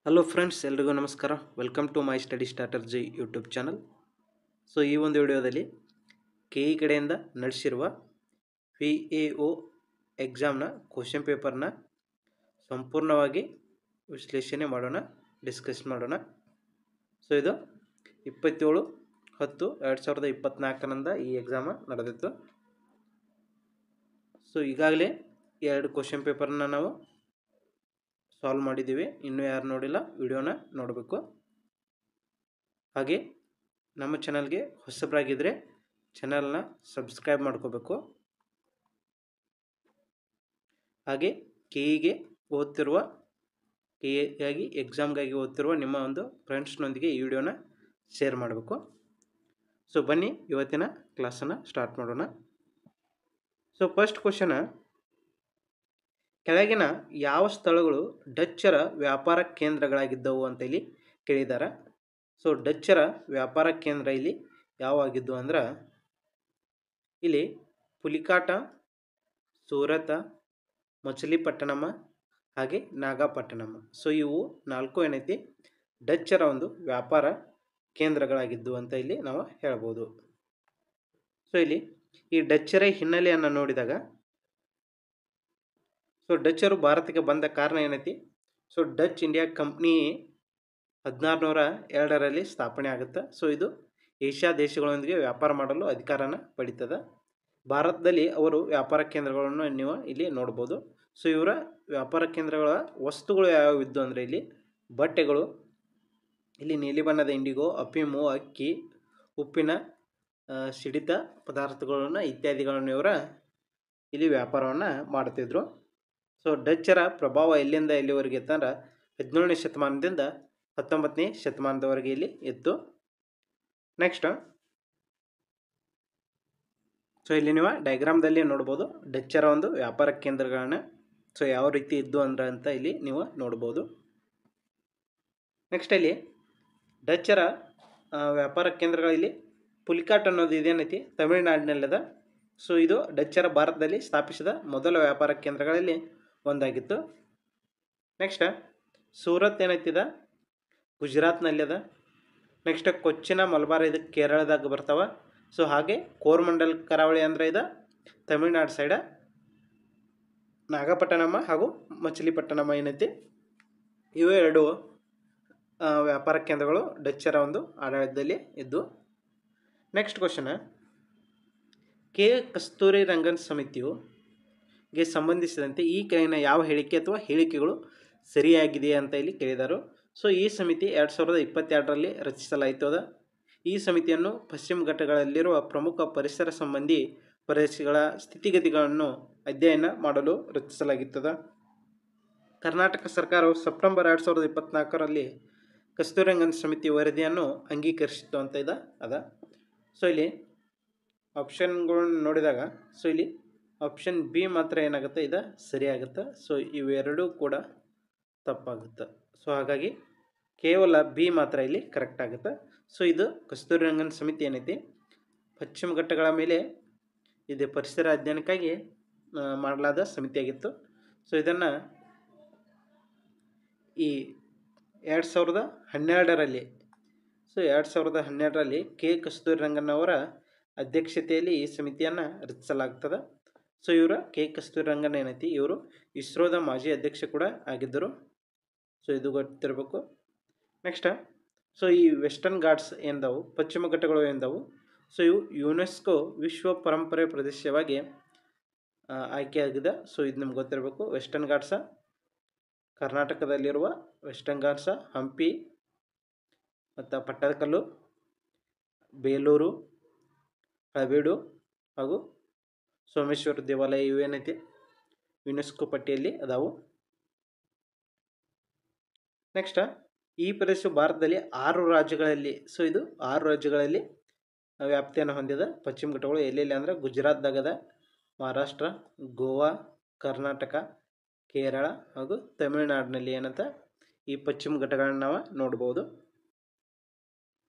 Hello friends, ಎಲ್ರಿಗೂ ನಮಸ್ಕಾರ. Welcome to my study strategy YouTube channel. So ಈ ಒಂದು ವಿಡಿಯೋದಲ್ಲಿ ಕೆ ಇ ಕಡೆಯಿಂದ ನಡೆಸಿರುವ ಪಿ ಎ ಒ ಎಕ್ಸಾಮ್ನ ಕ್ವಶನ್ ಪೇಪರ್ನ ಸಂಪೂರ್ಣವಾಗಿ ವಿಶ್ಲೇಷಣೆ ಮಾಡೋಣ, ಡಿಸ್ಕಸ್ ಮಾಡೋಣ. ಸೊ ಇದು 27/10/2024 ಈ ಎಕ್ಸಾಮ ನಡೆದಿತ್ತು. ಸೊ ಈಗಾಗಲೇ 2 ಕ್ವಶನ್ ಪೇಪರ್ನ ನಾವು ಸಾಲ್ವ್ ಮಾಡಿದ್ದೀವಿ. ಇನ್ನೂ ಯಾರು ನೋಡಿಲ್ಲ ವಿಡಿಯೋನ ನೋಡಬೇಕು. ಹಾಗೆ ನಮ್ಮ ಚಾನಲ್ಗೆ ಹೊಸಬರಾಗಿದ್ದರೆ ಚಾನಲ್ನ ಸಬ್ಸ್ಕ್ರೈಬ್ ಮಾಡ್ಕೋಬೇಕು. ಹಾಗೆ ಕೆ ಇಗೆ ಓದ್ತಿರುವ ಗಾಗಿ ಎಕ್ಸಾಮ್ಗಾಗಿ ಓದ್ತಿರುವ ನಿಮ್ಮ ಒಂದು ಫ್ರೆಂಡ್ಸ್ನೊಂದಿಗೆ ಈ ವಿಡಿಯೋನ ಶೇರ್ ಮಾಡಬೇಕು. ಸೊ ಬನ್ನಿ ಇವತ್ತಿನ ಕ್ಲಾಸನ್ನು ಸ್ಟಾರ್ಟ್ ಮಾಡೋಣ. ಸೊ ಫಸ್ಟ್ ಕ್ವಶನ್, ಕೆಳಗಿನ ಯಾವ ಸ್ಥಳಗಳು ಡಚ್ಚರ ವ್ಯಾಪಾರ ಕೇಂದ್ರಗಳಾಗಿದ್ದವು ಅಂತ ಇಲ್ಲಿ ಕೇಳಿದ್ದಾರೆ. ಸೊ ಡಚ್ಚರ ವ್ಯಾಪಾರ ಕೇಂದ್ರ ಇಲ್ಲಿ ಯಾವಾಗಿದ್ದು ಅಂದ್ರೆ ಇಲ್ಲಿ ಪುಲಿಕಾಟ, ಸೂರತ, ಮಚಲಿಪಟ್ಟಣಮ ಹಾಗೆ ನಾಗಪಟ್ಟಣಮ. ಸೊ ಇವು 4 ಏನೈತಿ ಡಚ್ಚರ ಒಂದು ವ್ಯಾಪಾರ ಕೇಂದ್ರಗಳಾಗಿದ್ದು ಅಂತ ಇಲ್ಲಿ ನಾವು ಹೇಳ್ಬೋದು. ಸೊ ಇಲ್ಲಿ ಈ ಡಚ್ಚರ ಹಿನ್ನೆಲೆಯನ್ನು ನೋಡಿದಾಗ, ಸೊ ಡಚ್ಚರು ಭಾರತಕ್ಕೆ ಬಂದ ಕಾರಣ ಏನೈತಿ, ಸೊ ಡಚ್ ಇಂಡಿಯಾ ಕಂಪ್ನಿ 1602ರಲ್ಲಿ ಸ್ಥಾಪನೆ ಆಗುತ್ತೆ. ಸೊ ಇದು ಏಷ್ಯಾ ದೇಶಗಳೊಂದಿಗೆ ವ್ಯಾಪಾರ ಮಾಡಲು ಅಧಿಕಾರನ ಪಡೀತದೆ. ಭಾರತದಲ್ಲಿ ಅವರು ವ್ಯಾಪಾರ ಕೇಂದ್ರಗಳನ್ನು ನೀವು ಇಲ್ಲಿ ನೋಡ್ಬೋದು. ಸೊ ಇವರ ವ್ಯಾಪಾರ ಕೇಂದ್ರಗಳ ವಸ್ತುಗಳು ಯಾವ್ಯಾವಿದ್ದು ಅಂದರೆ ಇಲ್ಲಿ ಬಟ್ಟೆಗಳು, ಇಲ್ಲಿ ನೀಲಿ ಬಣ್ಣದ ಇಂಡಿಗೋ, ಅಫೀಮು, ಅಕ್ಕಿ, ಉಪ್ಪಿನ ಸಿಡಿತ ಪದಾರ್ಥಗಳನ್ನು ಇತ್ಯಾದಿಗಳನ್ನು ಇವರ ಇಲ್ಲಿ ವ್ಯಾಪಾರವನ್ನು ಮಾಡ್ತಿದ್ರು. ಸೊ ಡಚ್ಚರ ಪ್ರಭಾವ ಎಲ್ಲಿಂದ ಎಲ್ಲಿವರೆಗೆ ಇತ್ತಂದ್ರೆ 17ನೇ ಶತಮಾನದಿಂದ 19ನೇ ಶತಮಾನದವರೆಗೆ ಇಲ್ಲಿ ಇತ್ತು. ನೆಕ್ಸ್ಟ್, ಸೊ ಇಲ್ಲಿ ನೀವು ಡಯಾಗ್ರಾಮ್ದಲ್ಲಿ ನೋಡ್ಬೋದು ಡಚ್ಚರ ಒಂದು ವ್ಯಾಪಾರ ಕೇಂದ್ರಗಳನ್ನ ಸೊ ಯಾವ ರೀತಿ ಇದ್ದು ಅಂದ್ರೆ ಅಂತ ಇಲ್ಲಿ ನೀವು ನೋಡ್ಬೋದು. ನೆಕ್ಸ್ಟ್ ಇಲ್ಲಿ ಡಚ್ಚರ ವ್ಯಾಪಾರ ಕೇಂದ್ರಗಳಲ್ಲಿ ಪುಲಿಕಾಟ್ ಅನ್ನೋದು ಇದೇನೈತಿ ತಮಿಳುನಾಡಿನಲ್ಲದ. ಸೊ ಇದು ಡಚ್ಚರ ಭಾರತದಲ್ಲಿ ಸ್ಥಾಪಿಸಿದ ಮೊದಲ ವ್ಯಾಪಾರ ಕೇಂದ್ರಗಳಲ್ಲಿ ಒಂದಾಗಿತ್ತು. ನೆಕ್ಸ್ಟ್ ಸೂರತ್ ಏನೈತಿದ ಗುಜರಾತ್ನಲ್ಲಿದೆ. ನೆಕ್ಸ್ಟ್ ಕೊಚ್ಚಿನ, ಮಲಬಾರ್ ಇದು ಕೇರಳದಾಗ ಬರ್ತಾವ. ಸೊ ಹಾಗೆ ಕೋರಮಂಡಲ್ ಕರಾವಳಿ ಅಂದರೆ ಇದು ತಮಿಳ್ನಾಡು ಸೈಡ. ನಾಗಪಟ್ಟಣಮ ಹಾಗೂ ಮಚಲಿಪಟ್ಟಣಮ ಏನೈತಿ ಇವು 2 ವ್ಯಾಪಾರ ಕೇಂದ್ರಗಳು ಡಚ್ಚರ ಒಂದು ಆಡಳಿತದಲ್ಲಿ ಇದ್ದು. Next question, K Kasturi Rangan ಸಮಿತಿಯುಗೆ ಸಂಬಂಧಿಸಿದಂತೆ ಈ ಕೆಳಗಿನ ಯಾವ ಹೇಳಿಕೆ ಅಥವಾ ಹೇಳಿಕೆಗಳು ಸರಿಯಾಗಿದೆಯೇ ಅಂತ ಇಲ್ಲಿ ಕೇಳಿದರು. ಸೊ ಈ ಸಮಿತಿ 2022ರಲ್ಲಿ ರಚಿಸಲಾಯಿತು. ಈ ಸಮಿತಿಯನ್ನು ಪಶ್ಚಿಮ ಘಟ್ಟಗಳಲ್ಲಿರುವ ಪ್ರಮುಖ ಪರಿಸರ ಸಂಬಂಧಿ ಪ್ರದೇಶಗಳ ಸ್ಥಿತಿಗತಿಗಳನ್ನು ಅಧ್ಯಯನ ಮಾಡಲು ರಚಿಸಲಾಗಿತ್ತದೆ. ಕರ್ನಾಟಕ ಸರ್ಕಾರವು ಸೆಪ್ಟೆಂಬರ್ 2024ರಲ್ಲಿ ಕಸ್ತೂರಿರಂಗನ್ ಸಮಿತಿ ವರದಿಯನ್ನು ಅಂಗೀಕರಿಸಿತು ಅಂತ ಅದ. ಸೊ ಇಲ್ಲಿ ಆಪ್ಷನ್ಗಳನ್ನು ನೋಡಿದಾಗ, ಸೊ ಇಲ್ಲಿ ಆಪ್ಷನ್ ಬಿ ಮಾತ್ರ ಏನಾಗುತ್ತೆ, ಇದು ಸರಿಯಾಗುತ್ತೆ. ಸೊ ಇವೆರಡೂ ಕೂಡ ತಪ್ಪಾಗುತ್ತೆ. ಸೊ ಹಾಗಾಗಿ ಕೇವಲ ಬಿ ಮಾತ್ರ ಇಲ್ಲಿ ಕರೆಕ್ಟ್ ಆಗುತ್ತೆ. ಸೊ ಇದು ಕಸ್ತೂರಿರಂಗನ್ ಸಮಿತಿ ಏನೈತಿ ಪಶ್ಚಿಮ ಘಟ್ಟಗಳ ಮೇಲೆ ಇದು ಪರಿಸರ ಅಧ್ಯಯನಕ್ಕಾಗಿ ಮಾಡಲಾದ ಸಮಿತಿಯಾಗಿತ್ತು. ಸೊ ಇದನ್ನು ಈ 2012ರಲ್ಲಿ ಸೊ 2012ರಲ್ಲಿ ಕೆ ಕಸ್ತೂರಿರಂಗನ್ ಅವರ ಅಧ್ಯಕ್ಷತೆಯಲ್ಲಿ ಈ ಸಮಿತಿಯನ್ನು ರಚಿಸಲಾಗ್ತದೆ. ಸೊ ಇವರು ಕೆ ಕಸ್ತೂರಿರಂಗನ್ ಏನೈತಿ ಇವರು ಇಸ್ರೋದ ಮಾಜಿ ಅಧ್ಯಕ್ಷ ಕೂಡ ಆಗಿದ್ದರು. ಸೊ ಇದು ಗೊತ್ತಿರಬೇಕು. ನೆಕ್ಸ್ಟ್, ಸೊ ಈ ವೆಸ್ಟರ್ನ್ ಘಾಟ್ಸ್ ಎಂದವು ಪಶ್ಚಿಮ ಘಟ್ಟಗಳು ಎಂದವು. ಸೊ ಇವು ಯುನೆಸ್ಕೋ ವಿಶ್ವ ಪರಂಪರೆ ಪ್ರದೇಶವಾಗಿ ಆಯ್ಕೆಯಾಗಿದೆ. ಸೊ ಇದು ನಿಮ್ಗೆ ಗೊತ್ತಿರಬೇಕು. ವೆಸ್ಟರ್ನ್ ಘಾಟ್ಸ ಕರ್ನಾಟಕದಲ್ಲಿರುವ ವೆಸ್ಟರ್ನ್ ಘಾಟ್ಸ ಹಂಪಿ ಮತ್ತು ಪಟ್ಟದಕಲ್ಲು, ಬೇಲೂರು, ಹಳೇಬೀಡು ಹಾಗೂ ಸೋಮೇಶ್ವರ ದೇವಾಲಯ ಇವೇನೈತಿ ಯುನೆಸ್ಕೋ ಪಟ್ಟಿಯಲ್ಲಿ ಅದಾವು. ನೆಕ್ಸ್ಟ್, ಈ ಪ್ರದೇಶವು ಭಾರತದಲ್ಲಿ 6 ರಾಜ್ಯಗಳಲ್ಲಿ, ಸೊ ಇದು 6 ರಾಜ್ಯಗಳಲ್ಲಿ ವ್ಯಾಪ್ತಿಯನ್ನು ಹೊಂದಿದೆ. ಪಶ್ಚಿಮ ಘಟ್ಟಗಳು ಎಲ್ಲೆಲ್ಲಿ ಅಂದರೆ ಗುಜರಾತ್ದಾಗದ, ಮಹಾರಾಷ್ಟ್ರ, ಗೋವಾ, ಕರ್ನಾಟಕ, ಕೇರಳ ಹಾಗೂ ತಮಿಳುನಾಡಿನಲ್ಲಿ ಏನಂತ ಈ ಪಶ್ಚಿಮ ಘಟ್ಟಗಳನ್ನು ನಾವು ನೋಡ್ಬೋದು.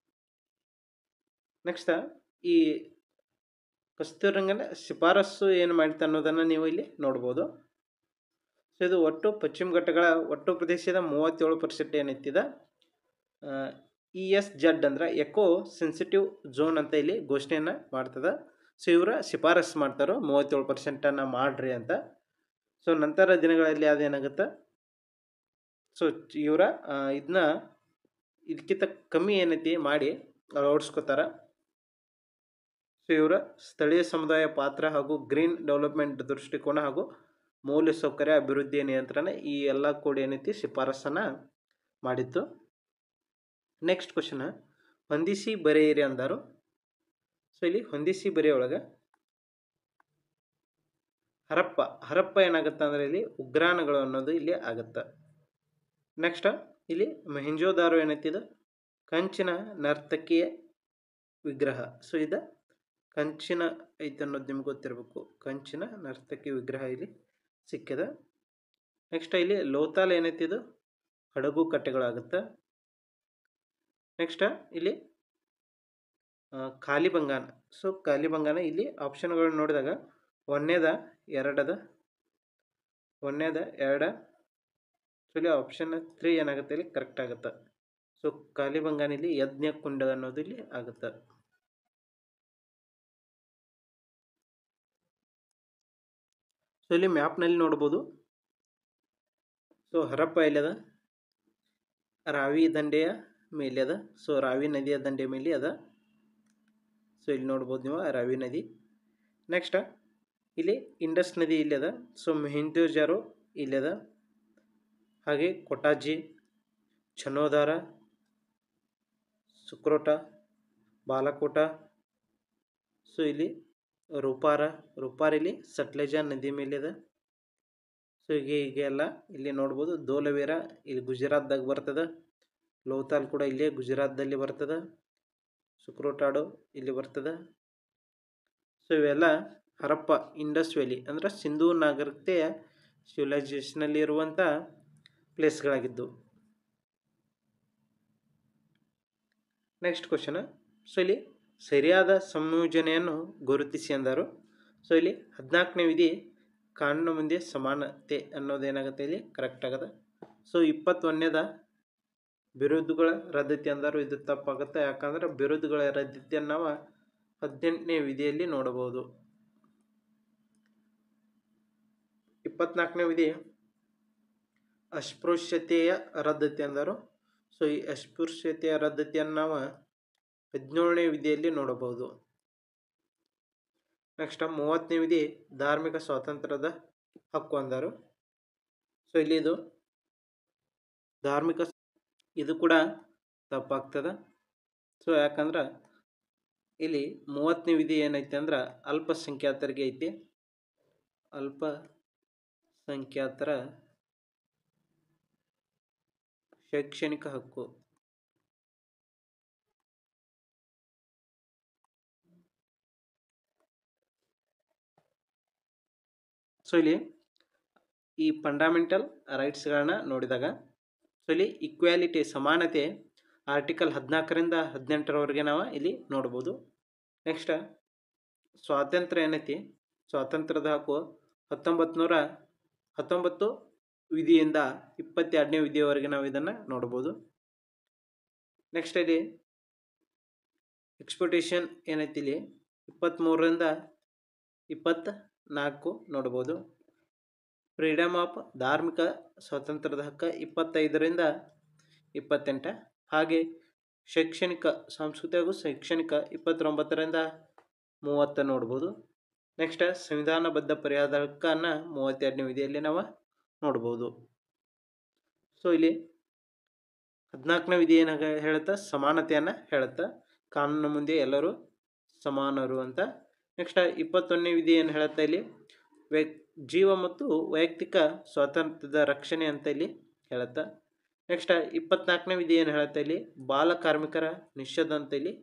ನೆಕ್ಸ್ಟ್, ಈ ಕಸ್ತೂರಿರಂಗನ್ ಶಿಫಾರಸು ಏನು ಮಾಡಿತ್ತು ಅನ್ನೋದನ್ನು ನೀವು ಇಲ್ಲಿ ನೋಡ್ಬೋದು. ಸೊ ಇದು ಒಟ್ಟು ಪಶ್ಚಿಮ ಘಟ್ಟಗಳ ಒಟ್ಟು ಪ್ರದೇಶದ 37% ಏನೈತಿದ ESZ ಅಂದ್ರೆ ಎಕೋ ಸೆನ್ಸಿಟಿವ್ ಝೋನ್ ಅಂತ ಇಲ್ಲಿ ಘೋಷಣೆಯನ್ನು ಮಾಡ್ತದೆ. ಸೊ ಇವರ ಶಿಫಾರಸು ಮಾಡ್ತಾರೋ 37% ಮಾಡ್ರಿ ಅಂತ. ಸೊ ನಂತರ ದಿನಗಳಲ್ಲಿ ಅದೇನಾಗುತ್ತೆ, ಸೊ ಇವರ ಇದನ್ನ ಇದಕ್ಕಿಂತ ಕಮ್ಮಿ ಏನೈತಿ ಮಾಡಿ ಅಳವಡಿಸ್ಕೋತಾರ. ಸೊ ಇವರ ಸ್ಥಳೀಯ ಸಮುದಾಯ ಪಾತ್ರ ಹಾಗೂ ಗ್ರೀನ್ ಡೆವಲಪ್ಮೆಂಟ್ ದೃಷ್ಟಿಕೋನ ಹಾಗೂ ಮೂಲಸೌಕರ್ಯ ಅಭಿವೃದ್ಧಿ ನಿಯಂತ್ರಣ ಈ ಎಲ್ಲ ಕೂಡ ಏನೈತಿ ಶಿಫಾರಸನ್ನು ಮಾಡಿತ್ತು. ನೆಕ್ಸ್ಟ್ ಕ್ವಶನ್, ಹೊಂದಿಸಿ ಬರೆಯಿರಿ ಅಂದರು. ಸೊ ಇಲ್ಲಿ ಹೊಂದಿಸಿ ಬರೆಯೊಳಗೆ ಹರಪ್ಪ ಏನಾಗುತ್ತೆ ಅಂದರೆ ಇಲ್ಲಿ ಉಗ್ರಾಣಗಳು ಅನ್ನೋದು ಇಲ್ಲಿ ಆಗುತ್ತೆ. ನೆಕ್ಸ್ಟ್ ಇಲ್ಲಿ ಮೊಹೆಂಜೋದಾರೋ ಏನೈತಿದು ಕಂಚಿನ ನರ್ತಕಿಯ ವಿಗ್ರಹ. ಸೊ ಇದು ಕಂಚಿನ ಐತೆ ಅನ್ನೋದು ನಿಮ್ಗೆ ಗೊತ್ತಿರಬೇಕು. ಕಂಚಿನ ನರ್ತಕಿ ವಿಗ್ರಹ ಇಲ್ಲಿ ಸಿಕ್ಕಿದ. ನೆಕ್ಸ್ಟ್ ಇಲ್ಲಿ ಲೋತಾಲ್ ಏನೈತಿದು ಹಡಗು ಕಟ್ಟೆಗಳಾಗುತ್ತೆ. ನೆಕ್ಸ್ಟ್ ಇಲ್ಲಿ ಕಾಲಿಬಂಗಾನ. ಸೊ ಕಾಲಿಬಂಗಾನ ಇಲ್ಲಿ ಆಪ್ಷನ್ಗಳನ್ನ ನೋಡಿದಾಗ ಒಂದನೇದ ಎರಡದ ಸೊ ಇಲ್ಲಿ ಆಪ್ಷನ್ 3 ಏನಾಗುತ್ತೆ ಇಲ್ಲಿ ಕರೆಕ್ಟ್ ಆಗುತ್ತೆ. ಸೊ ಕಾಲಿಬಂಗಾನ ಇಲ್ಲಿ ಯಜ್ಞ ಕುಂಡ ಅನ್ನೋದು ಇಲ್ಲಿ ಆಗುತ್ತೆ. ಸೊ ಇಲ್ಲಿ ಮ್ಯಾಪ್ನಲ್ಲಿ ನೋಡ್ಬೋದು. ಸೊ ಹರಪ್ಪ ಎಲ್ಲಿದೆ, ರಾವಿ ದಂಡೆಯ ಮೇಲೆ ಅದ. ಸೊ ರಾವಿ ನದಿಯ ದಂಡೆ ಮೇಲೆ ಅದ. ಸೊ ಇಲ್ಲಿ ನೋಡ್ಬೋದು ನೀವು ರಾವಿ ನದಿ. ನೆಕ್ಸ್ಟ್ ಇಲ್ಲಿ ಇಂಡಸ್ ನದಿ ಇಲ್ಲಿ ಅದ. ಸೊ ಮೊಹೆಂಜೋದಾರೋ ಇಲ್ಲಿ ಅದ. ಹಾಗೆ ಕೊಟಾಜಿ, ಛನೋದಾರ, ಸುಕ್ರೋಟ, ಬಾಲಕೋಟ. ಸೊ ಇಲ್ಲಿ ರೂಪಾರ ಇಲ್ಲಿ ಸಟ್ಲೇಜ ನದಿ ಮೇಲೆ ಇದೆ. ಸೊ ಹೀಗೆಲ್ಲ ಇಲ್ಲಿ ನೋಡ್ಬೋದು. ಧೋಲವೀರ ಇಲ್ಲಿ ಗುಜರಾತ್ದಾಗ ಬರ್ತದೆ. ಲೋತಾಲ್ ಕೂಡ ಇಲ್ಲೇ ಗುಜರಾತ್ದಲ್ಲಿ ಬರ್ತದೆ. ಸುಕ್ರೋಟಾಡು ಇಲ್ಲಿ ಬರ್ತದೆ. ಸೊ ಇವೆಲ್ಲ ಹರಪ್ಪ ಇಂಡಸ್ ವ್ಯಾಲಿ ಅಂದರೆ ಸಿಂಧೂ ನಾಗರಿಕತೆಯ ಸಿವಿಲೈಸೇಷನಲ್ಲಿ ಇರುವಂಥ ಪ್ಲೇಸ್ಗಳಾಗಿದ್ದು. ನೆಕ್ಸ್ಟ್ ಕ್ವಶನ್, ಸೊ ಇಲ್ಲಿ ಸರಿಯಾದ ಸಂಯೋಜನೆಯನ್ನು ಗುರುತಿಸಿ ಅಂದರು. ಸೊ ಇಲ್ಲಿ 14ನೇ ವಿಧಿ ಕಾನೂನು ಮುಂದೆ ಸಮಾನತೆ ಅನ್ನೋದೇನಾಗುತ್ತೆ ಇಲ್ಲಿ ಕರೆಕ್ಟ್ ಆಗುತ್ತೆ. ಸೊ 21ನೇದ ಬಿರುದುಗಳ ರದ್ದತಿ ಅಂದರು. ಇದು ತಪ್ಪಾಗುತ್ತೆ. ಯಾಕಂದ್ರೆ ಬಿರುದುಗಳ ರದ್ದತಿಯನ್ನು ನಾವು 18ನೇ ವಿಧಿಯಲ್ಲಿ ನೋಡಬಹುದು. 24ನೇ ವಿಧಿ ಅಸ್ಪೃಶ್ಯತೆಯ ರದ್ದತಿ ಅಂದರು. ಸೊ ಈ ಅಸ್ಪೃಶ್ಯತೆಯ ರದ್ದತಿಯನ್ನು ನಾವು 17ನೇ ವಿಧಿಯಲ್ಲಿ ನೋಡಬಹುದು. ನೆಕ್ಸ್ಟ್ 30ನೇ ವಿಧಿ ಧಾರ್ಮಿಕ ಸ್ವಾತಂತ್ರ್ಯದ ಹಕ್ಕು ಅಂದರು. ಸೊ ಇಲ್ಲಿ ಇದು ಧಾರ್ಮಿಕ ಇದು ಕೂಡ ತಪ್ಪಾಗ್ತದೆ. ಸೊ ಯಾಕಂದ್ರೆ ಇಲ್ಲಿ 30ನೇ ವಿಧಿ ಏನೈತೆ ಅಂದ್ರೆ ಅಲ್ಪಸಂಖ್ಯಾತರಿಗೆ ಐತಿ. ಅಲ್ಪಸಂಖ್ಯಾತರ ಶೈಕ್ಷಣಿಕ ಹಕ್ಕು. ಸೊ ಇಲ್ಲಿ ಈ ಫಂಡಮೆಂಟಲ್ ರೈಟ್ಸ್ಗಳನ್ನ ನೋಡಿದಾಗ ಸೊ ಇಲ್ಲಿ ಈಕ್ವಾಲಿಟಿ ಸಮಾನತೆ ಆರ್ಟಿಕಲ್ 14ರಿಂದ 18ರವರೆಗೆ ನಾವು ಇಲ್ಲಿ ನೋಡ್ಬೋದು. ನೆಕ್ಸ್ಟ್ ಸ್ವಾತಂತ್ರ್ಯ ಏನೈತಿ, ಸ್ವಾತಂತ್ರ್ಯದ ಹಕ್ಕು 1919 ವಿಧಿಯಿಂದ 22ನೇ ವಿಧಿಯವರೆಗೆ ನಾವು ಇದನ್ನು ನೋಡ್ಬೋದು. ನೆಕ್ಸ್ಟ್ ಇಲ್ಲಿ ಎಕ್ಸ್ಪೋರ್ಟೇಷನ್ ಏನೈತಿ ಇಲ್ಲಿ 23ರಿಂದ 24 ನೋಡ್ಬೋದು. ಫ್ರೀಡಮ್ ಆಫ್ ಧಾರ್ಮಿಕ ಸ್ವಾತಂತ್ರ್ಯದ ಹಕ್ಕು 25ರಿಂದ 28. ಹಾಗೆ ಶೈಕ್ಷಣಿಕ ಸಾಂಸ್ಕೃತಿಕ ಹಾಗೂ ಶೈಕ್ಷಣಿಕ 29ರಿಂದ 30 ನೋಡ್ಬೋದು. ನೆಕ್ಸ್ಟ್ ಸಂವಿಧಾನಬದ್ಧ ಪರಿಹಾರದ ಹಕ್ಕನ್ನು 32ನೇ ವಿಧಿಯಲ್ಲಿ ನಾವು ನೋಡ್ಬೋದು. ಸೊ ಇಲ್ಲಿ 14ನೇ ವಿಧಿ ಏನ ಹೇಳುತ್ತಾ ಸಮಾನತೆಯನ್ನು ಹೇಳುತ್ತಾ, ಕಾನೂನು ಮುಂದೆ ಎಲ್ಲರೂ ಸಮಾನರು ಅಂತ. ನೆಕ್ಸ್ಟ್ 21ನೇ ವಿಧಿ ಏನು ಹೇಳುತ್ತಾ ಇಲ್ಲಿ ಜೀವ ಮತ್ತು ವೈಯಕ್ತಿಕ ಸ್ವಾತಂತ್ರ್ಯದ ರಕ್ಷಣೆ ಅಂತ ಇಲ್ಲಿ ಹೇಳುತ್ತಾ. ನೆಕ್ಸ್ಟ್ 24ನೇ ವಿಧಿ ಏನು ಹೇಳುತ್ತಾ ಇಲ್ಲಿ ಬಾಲ ಕಾರ್ಮಿಕರ ನಿಷೇಧ ಅಂತ ಇಲ್ಲಿ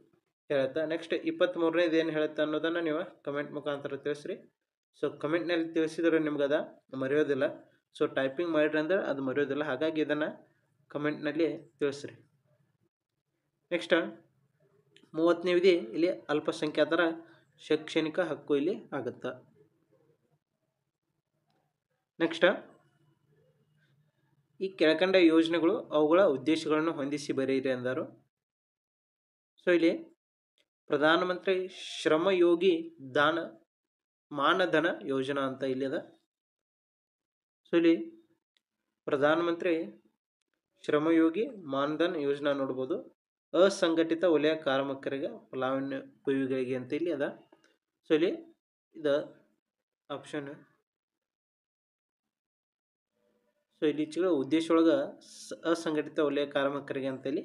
ಹೇಳುತ್ತಾ. ನೆಕ್ಸ್ಟ್ 23ನೇದು ಏನು ಹೇಳುತ್ತಾ ಅನ್ನೋದನ್ನು ನೀವು ಕಮೆಂಟ್ ಮುಖಾಂತರ ತಿಳಿಸ್ರಿ. ಸೊ ಕಮೆಂಟ್ನಲ್ಲಿ ತಿಳಿಸಿದ್ರೆ ನಿಮ್ಗೆ ಅದು ಮರೆಯೋದಿಲ್ಲ. ಸೊ ಟೈಪಿಂಗ್ ಮಾಡಿರಿ ಅಂದ್ರೆ ಅದು ಮರೆಯೋದಿಲ್ಲ. ಹಾಗಾಗಿ ಇದನ್ನು ಕಮೆಂಟ್ನಲ್ಲಿ ತಿಳಿಸ್ರಿ. ನೆಕ್ಸ್ಟ್ 30ನೇ ವಿಧಿ ಇಲ್ಲಿ ಅಲ್ಪಸಂಖ್ಯಾತರ ಶೈಕ್ಷಣಿಕ ಹಕ್ಕು ಇಲ್ಲಿ ಆಗುತ್ತೆ. ನೆಕ್ಸ್ಟ್ ಈ ಕೆಳಕಂಡ ಯೋಜನೆಗಳು ಅವುಗಳ ಉದ್ದೇಶಗಳನ್ನು ಹೊಂದಿಸಿ ಬರೆಯಿರಿ ಎಂದರು. ಸೊ ಇಲ್ಲಿ ಪ್ರಧಾನಮಂತ್ರಿ ಶ್ರಮಯೋಗಿ ಮಾನಧನ ಯೋಜನಾ ಅಂತ ಇಲ್ಲಿ ಅದ. ಸೊ ಇಲ್ಲಿ ಪ್ರಧಾನಮಂತ್ರಿ ಶ್ರಮಯೋಗಿ ಮಾನಧನ್ ಯೋಜನಾ ನೋಡ್ಬೋದು. ಅಸಂಘಟಿತ ವಲಯ ಕಾರ್ಮಿಕರಿಗೆ ಫಲಾನುಭವಿಗಳಿಗೆ ಅಂತ ಇಲ್ಲಿ ಅದ. ಸೊ ಇಲ್ಲಿ ಇದು ಆಪ್ಷನ್. ಸೊ ಇಲ್ಲಿ ಉದ್ದೇಶ ಒಳಗೆ ಅಸಂಘಟಿತ ವಲಯ ಕಾರ್ಮಿಕರಿಗೆ ಅಂತೇಳಿ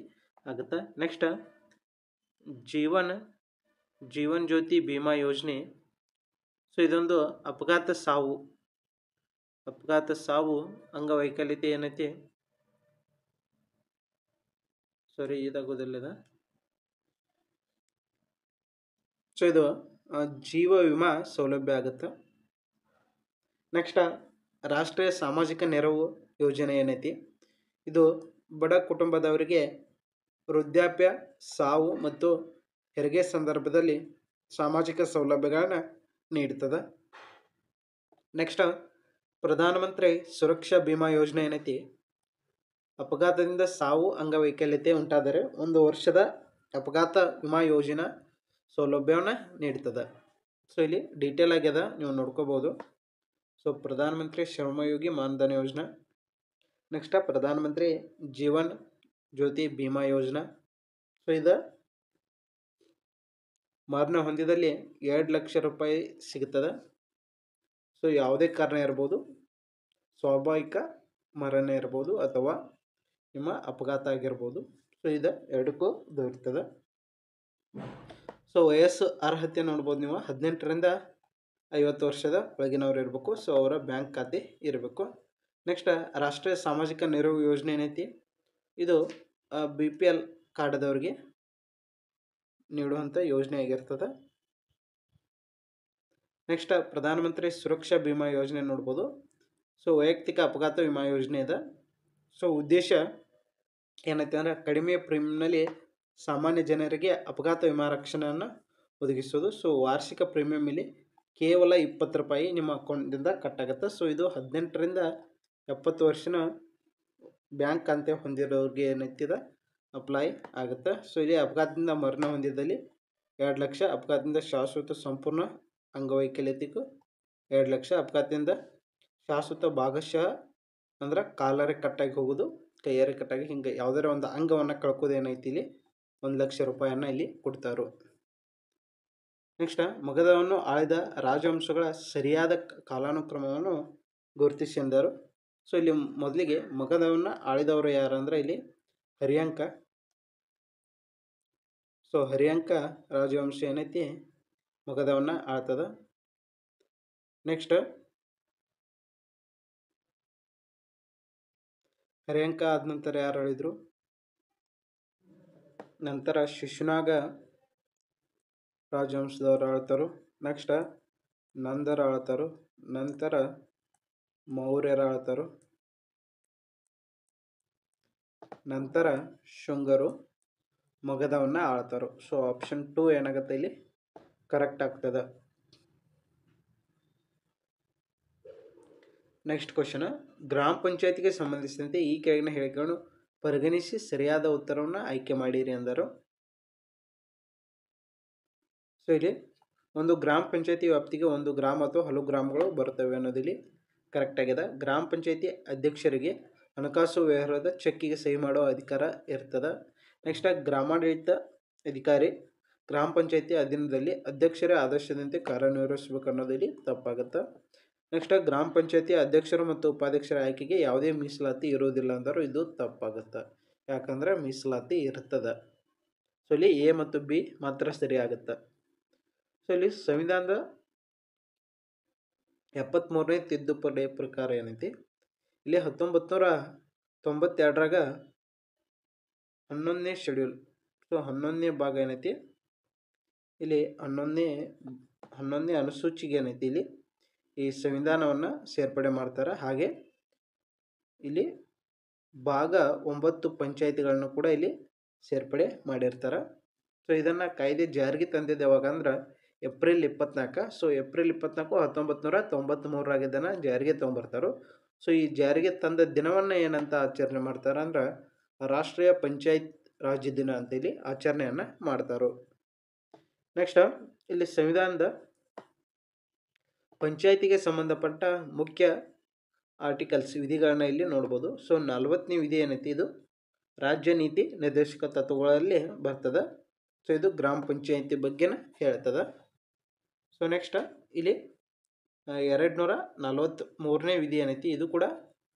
ಆಗುತ್ತೆ. ನೆಕ್ಸ್ಟ್ ಜೀವನ್ ಜ್ಯೋತಿ ಬಿಮಾ ಯೋಜನೆ. ಸೊ ಇದೊಂದು ಅಪಘಾತ ಸಾವು ಅಂಗವೈಕಲ್ಯತೆ ಏನೈತಿ, ಸಾರಿ ಇದಾಗೋದಿಲ್ಲ. ಸೊ ಇದು ಜೀವ ವಿಮಾ ಸೌಲಭ್ಯ ಆಗುತ್ತೆ. ನೆಕ್ಸ್ಟ್ ರಾಷ್ಟ್ರೀಯ ಸಾಮಾಜಿಕ ನೆರವು ಯೋಜನೆ ಏನೈತಿ, ಇದು ಬಡ ಕುಟುಂಬದವರಿಗೆ ವೃದ್ಧಾಪ್ಯ, ಸಾವು ಮತ್ತು ಹೆರಿಗೆ ಸಂದರ್ಭದಲ್ಲಿ ಸಾಮಾಜಿಕ ಸೌಲಭ್ಯಗಳನ್ನು ನೀಡುತ್ತದೆ. ನೆಕ್ಸ್ಟ್ ಪ್ರಧಾನಮಂತ್ರಿ ಸುರಕ್ಷಾ ಬಿಮಾ ಯೋಜನೆ ಏನೈತಿ, ಅಪಘಾತದಿಂದ ಸಾವು ಅಂಗವೈಕಲ್ಯತೆ ಉಂಟಾದರೆ 1 ವರ್ಷದ ಅಪಘಾತ ವಿಮಾ ಯೋಜನಾ ಸೌಲಭ್ಯವನ್ನು ನೀಡುತ್ತದೆ. ಸೊ ಇಲ್ಲಿ ಡೀಟೇಲ್ ಆಗ್ಯದ, ನೀವು ನೋಡ್ಕೋಬೋದು. ಸೊ ಪ್ರಧಾನಮಂತ್ರಿ ಶ್ರಮಯೋಗಿ ಮಾನಧನ ಯೋಜನಾ. ನೆಕ್ಸ್ಟ್ ಪ್ರಧಾನಮಂತ್ರಿ ಜೀವನ್ ಜ್ಯೋತಿ ಬಿಮಾ ಯೋಜನಾ. ಸೊ ಇದು ಮರಣ ಹೊಂದಿದಲ್ಲಿ 2 ಲಕ್ಷ ರೂಪಾಯಿ ಸಿಗುತ್ತದೆ. ಸೊ ಯಾವುದೇ ಕಾರಣ ಇರ್ಬೋದು, ಸ್ವಾಭಾವಿಕ ಮರಣ ಇರ್ಬೋದು ಅಥವಾ ನಿಮ್ಮ ಅಪಘಾತ ಆಗಿರ್ಬೋದು. ಸೊ ಇದು ಎರಡಕ್ಕೂ ದೊರೆಯುತ್ತದೆ. ಸೊ ವಯಸ್ಸು ಅರ್ಹತೆ ನೋಡ್ಬೋದು ನೀವು, 18ರಿಂದ 50 ವರ್ಷದ ಒಳಗಿನವ್ರು ಇರಬೇಕು. ಸೊ ಅವರ ಬ್ಯಾಂಕ್ ಖಾತೆ ಇರಬೇಕು. ನೆಕ್ಸ್ಟ್ ರಾಷ್ಟ್ರೀಯ ಸಾಮಾಜಿಕ ನೆರವು ಯೋಜನೆ ಏನೈತಿ, ಇದು BPL ಕಾರ್ಡದವ್ರಿಗೆ ನೀಡುವಂಥ ಯೋಜನೆ ಆಗಿರ್ತದೆ. ನೆಕ್ಸ್ಟ್ ಪ್ರಧಾನಮಂತ್ರಿ ಸುರಕ್ಷಾ ಬಿಮಾ ಯೋಜನೆ ನೋಡ್ಬೋದು. ಸೊ ವೈಯಕ್ತಿಕ ಅಪಘಾತ ವಿಮಾ ಯೋಜನೆ ಇದೆ. ಸೊ ಉದ್ದೇಶ ಏನೈತೆ ಅಂದರೆ ಕಡಿಮೆ ಪ್ರೀಮಿಯಂನಲ್ಲಿ ಸಾಮಾನ್ಯ ಜನರಿಗೆ ಅಪಘಾತ ವಿಮಾ ರಕ್ಷಣೆಯನ್ನು ಒದಗಿಸೋದು. ಸೊ ವಾರ್ಷಿಕ ಪ್ರೀಮಿಯಂ ಇಲ್ಲಿ ಕೇವಲ 20 ರೂಪಾಯಿ ನಿಮ್ಮ ಅಕೌಂಟಿಂದ ಕಟ್ಟಾಗುತ್ತೆ. ಸೊ ಇದು 18ರಿಂದ 70 ವರ್ಷನ ಬ್ಯಾಂಕ್ ಖಾತೆ ಹೊಂದಿರೋರಿಗೆ ಏನೈತಿದ ಅಪ್ಲೈ ಆಗುತ್ತೆ. ಸೊ ಇಲ್ಲಿ ಅಪಘಾತದಿಂದ ಮರಣ ಹೊಂದಿದಲ್ಲಿ 2 ಲಕ್ಷ, ಅಪಘಾತದಿಂದ ಶಾಶ್ವತ ಸಂಪೂರ್ಣ ಅಂಗವೈಕಲ್ಯತೆಗೂ 2 ಲಕ್ಷ, ಅಪಘಾತದಿಂದ ಶಾಶ್ವತ ಭಾಗಶಃ ಅಂದ್ರೆ ಕಾಲರೆ ಕಟ್ಟಾಗಿ ಹೋಗೋದು, ಕೈಯಾರೆ ಕಟ್ಟಾಗಿ ಹಿಂಗೆ ಯಾವುದಾರ ಒಂದು ಅಂಗವನ್ನು ಕಳ್ಕೋದೇನೈತಿ ಇಲ್ಲಿ 1 ಲಕ್ಷ ರೂಪಾಯಿಯನ್ನು ಇಲ್ಲಿ ಕೊಡ್ತಾರೋ. ನೆಕ್ಸ್ಟ್ ಮಗಧವನ್ನು ಆಳಿದ ರಾಜವಂಶಗಳ ಸರಿಯಾದ ಕಾಲಾನುಕ್ರಮವನ್ನು ಗುರುತಿಸಿ ಎಂದರು. ಸೊ ಇಲ್ಲಿ ಮೊದಲಿಗೆ ಮಗಧವನ್ನು ಆಳಿದವರು ಯಾರು ಅಂದರೆ ಇಲ್ಲಿ ಹರ್ಯಂಕ. ಸೊ ಹರ್ಯಂಕ ರಾಜವಂಶ ಏನೈತಿ ಮಗಧವನ್ನು ಆಳ್ತದ. ನೆಕ್ಸ್ಟ್ ಹರ್ಯಂಕ ಆದ ನಂತರ ಯಾರು ಆಳಿದ್ರು, ನಂತರ ಶಿಶುನಾಗ ರಾಜವಂಶದವರು ಆಳ್ತಾರು. ನೆಕ್ಸ್ಟ್ ನಂದರ ಆಳ್ತಾರು, ನಂತರ ಮೌರ್ಯರ ಆಳ್ತಾರು, ನಂತರ ಶುಂಗರು ಮಗಧವನ್ನು ಆಳ್ತಾರು. ಸೊ ಆಪ್ಷನ್ 2 ಏನಾಗುತ್ತೆ ಇಲ್ಲಿ ಕರೆಕ್ಟ್ ಆಗ್ತದೆ. ನೆಕ್ಸ್ಟ್ ಕ್ವಶನ್, ಗ್ರಾಮ ಪಂಚಾಯತಿಗೆ ಸಂಬಂಧಿಸಿದಂತೆ ಈ ಕೆಳಗಿನ ಹೇಳಿಕೆಗಳನ್ನು ಪರಿಗಣಿಸಿ ಸರಿಯಾದ ಉತ್ತರವನ್ನು ಆಯ್ಕೆ ಮಾಡಿರಿ ಎಂದರು. ಸೊ ಇಲ್ಲಿ ಒಂದು ಗ್ರಾಮ ಪಂಚಾಯತಿ ವ್ಯಾಪ್ತಿಗೆ ಒಂದು ಗ್ರಾಮ ಅಥವಾ ಹಲವು ಗ್ರಾಮಗಳು ಬರುತ್ತವೆ ಅನ್ನೋದಿಲ್ಲಿ ಕರೆಕ್ಟ್ ಆಗಿದೆ. ಗ್ರಾಮ ಪಂಚಾಯತಿ ಅಧ್ಯಕ್ಷರಿಗೆ ಹಣಕಾಸು ವ್ಯವಹಾರದ ಚೆಕ್ಕಿಗೆ ಸಹಿ ಮಾಡುವ ಅಧಿಕಾರ ಇರ್ತದೆ. ನೆಕ್ಸ್ಟ್ ಗ್ರಾಮಾಡಳಿತ ಅಧಿಕಾರಿ ಗ್ರಾಮ ಪಂಚಾಯತಿ ಅಧೀನದಲ್ಲಿ ಅಧ್ಯಕ್ಷರೇ ಆದೇಶದಂತೆ ಕಾರ್ಯನಿರ್ವಹಿಸಬೇಕು ಅನ್ನೋದಿಲ್ಲಿ ತಪ್ಪಾಗುತ್ತೆ. ನೆಕ್ಸ್ಟ್ ಗ್ರಾಮ ಪಂಚಾಯತಿ ಅಧ್ಯಕ್ಷರು ಮತ್ತು ಉಪಾಧ್ಯಕ್ಷರ ಆಯ್ಕೆಗೆ ಯಾವುದೇ ಮೀಸಲಾತಿ ಇರುವುದಿಲ್ಲ ಅಂದರು, ಇದು ತಪ್ಪಾಗುತ್ತೆ. ಯಾಕಂದರೆ ಮೀಸಲಾತಿ ಇರ್ತದೆ. ಸೊ ಇಲ್ಲಿ A ಮತ್ತು B ಮಾತ್ರ ಸರಿ ಆಗುತ್ತೆ. ಸೊ ಇಲ್ಲಿ ಸಂವಿಧಾನದ 73ನೇ ತಿದ್ದುಪಡಿ ಪ್ರಕಾರ ಏನೈತಿ, ಇಲ್ಲಿ 1992ರಾಗ 11ನೇ ಶೆಡ್ಯೂಲ್, ಸೊ 11ನೇ ಭಾಗ ಏನೈತಿ, ಇಲ್ಲಿ 11ನೇ ಅನುಸೂಚಿಗೆ ಏನೈತಿ ಇಲ್ಲಿ ಈ ಸಂವಿಧಾನವನ್ನು ಸೇರ್ಪಡೆ ಮಾಡ್ತಾರೆ. ಹಾಗೆ ಇಲ್ಲಿ ಭಾಗ 9 ಪಂಚಾಯತಿಗಳನ್ನು ಕೂಡ ಇಲ್ಲಿ ಸೇರ್ಪಡೆ ಮಾಡಿರ್ತಾರೆ. ಸೊ ಇದನ್ನು ಕಾಯ್ದೆ ಜಾರಿಗೆ ತಂದಿದ್ದು ಯಾವಾಗ ಅಂದ್ರೆ ಏಪ್ರಿಲ್ 24. ಸೊ ಏಪ್ರಿಲ್ 24, 1993 ಇದನ್ನು ಜಾರಿಗೆ ತೊಗೊಂಬರ್ತಾರೆ. ಸೊ ಈ ಜಾರಿಗೆ ತಂದ ದಿನವನ್ನು ಏನಂತ ಆಚರಣೆ ಮಾಡ್ತಾರೆ ಅಂದ್ರೆ ರಾಷ್ಟ್ರೀಯ ಪಂಚಾಯತ್ ರಾಜ್ ದಿನ ಅಂತೇಳಿ ಆಚರಣೆಯನ್ನು ಮಾಡ್ತಾರೆ. ನೆಕ್ಸ್ಟ್ ಇಲ್ಲಿ ಸಂವಿಧಾನದ ಪಂಚಾಯತಿಗೆ ಸಂಬಂಧಪಟ್ಟ ಮುಖ್ಯ ಆರ್ಟಿಕಲ್ಸ್ ವಿಧಿಗಳನ್ನ ಇಲ್ಲಿ ನೋಡ್ಬೋದು. ಸೊ 40ನೇ ವಿಧಿ ಏನೈತಿ ಇದು ರಾಜ್ಯ ನೀತಿ ನಿರ್ದೇಶಕ ತತ್ವಗಳಲ್ಲಿ ಬರ್ತದೆ. ಸೊ ಇದು ಗ್ರಾಮ ಪಂಚಾಯತಿ ಬಗ್ಗೆನ ಹೇಳ್ತದೆ. ಸೊ ನೆಕ್ಸ್ಟ್ ಇಲ್ಲಿ 243ನೇ ವಿಧಿ ಏನೈತಿ ಇದು ಕೂಡ